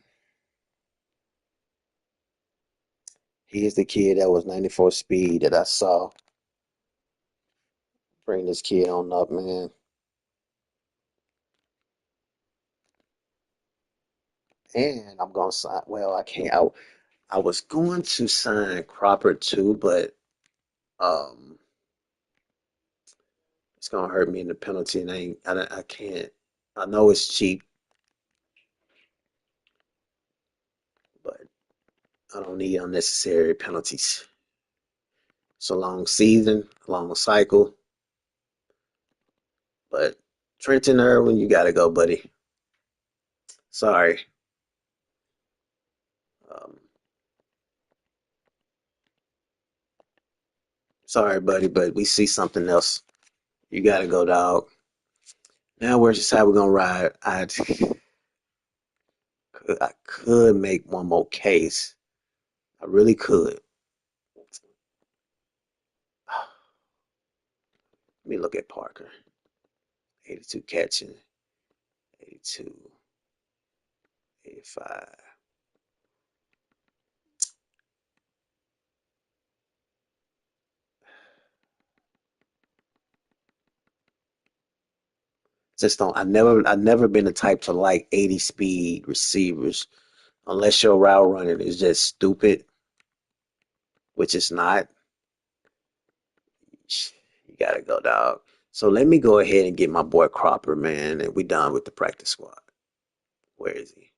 Speaker 5: He is the kid that was 94 speed that I saw. Bring this kid on up, man. And I'm gonna sign. Well, I can't. I was going to sign Cropper too, but um, it's gonna hurt me in the penalty, and I can't. I know it's cheap, but I don't need unnecessary penalties. It's a long season, a long cycle, but Trenton Irwin, you gotta go, buddy. Sorry. Um, sorry, buddy, but we see something else. You gotta go, dog. Now we're just how we're gonna ride. I could make one more case. I really could. Let me look at Parker. 82 catching, 82, 85. Just don't. I never been the type to like 80 speed receivers unless your route running is just stupid, which it's not. You gotta go, dog. So let me go ahead and get my boy Cropper, man, and we done with the practice squad. Where is he?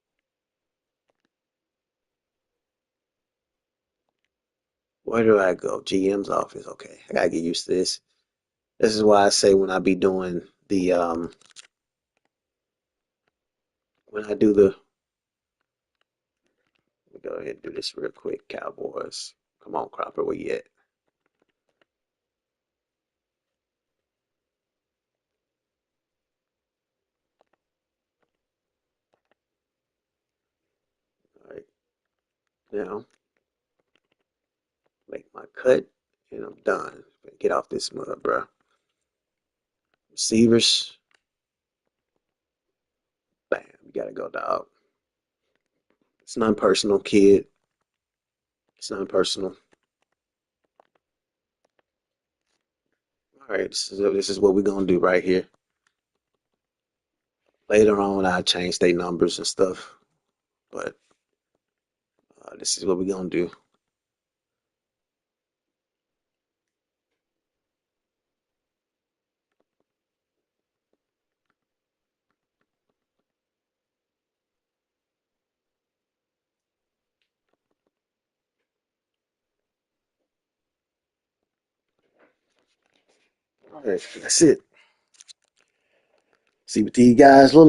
Speaker 5: Where do I go? GM's office. Okay, I gotta get used to this. This is why I say when I be doing the when I do the let me go ahead and do this real quick. Cowboys. Come on, Cropper, where you at? All right, now make my cut, and I'm done. Get off this mud, bro. Receivers, bam, you gotta go, dog. It's non-personal, kid. It's non-personal. All right, this is what we're gonna do right here. Later on, I'll change their numbers and stuff, but this is what we're gonna do. All right, that's it. See what these guys look like.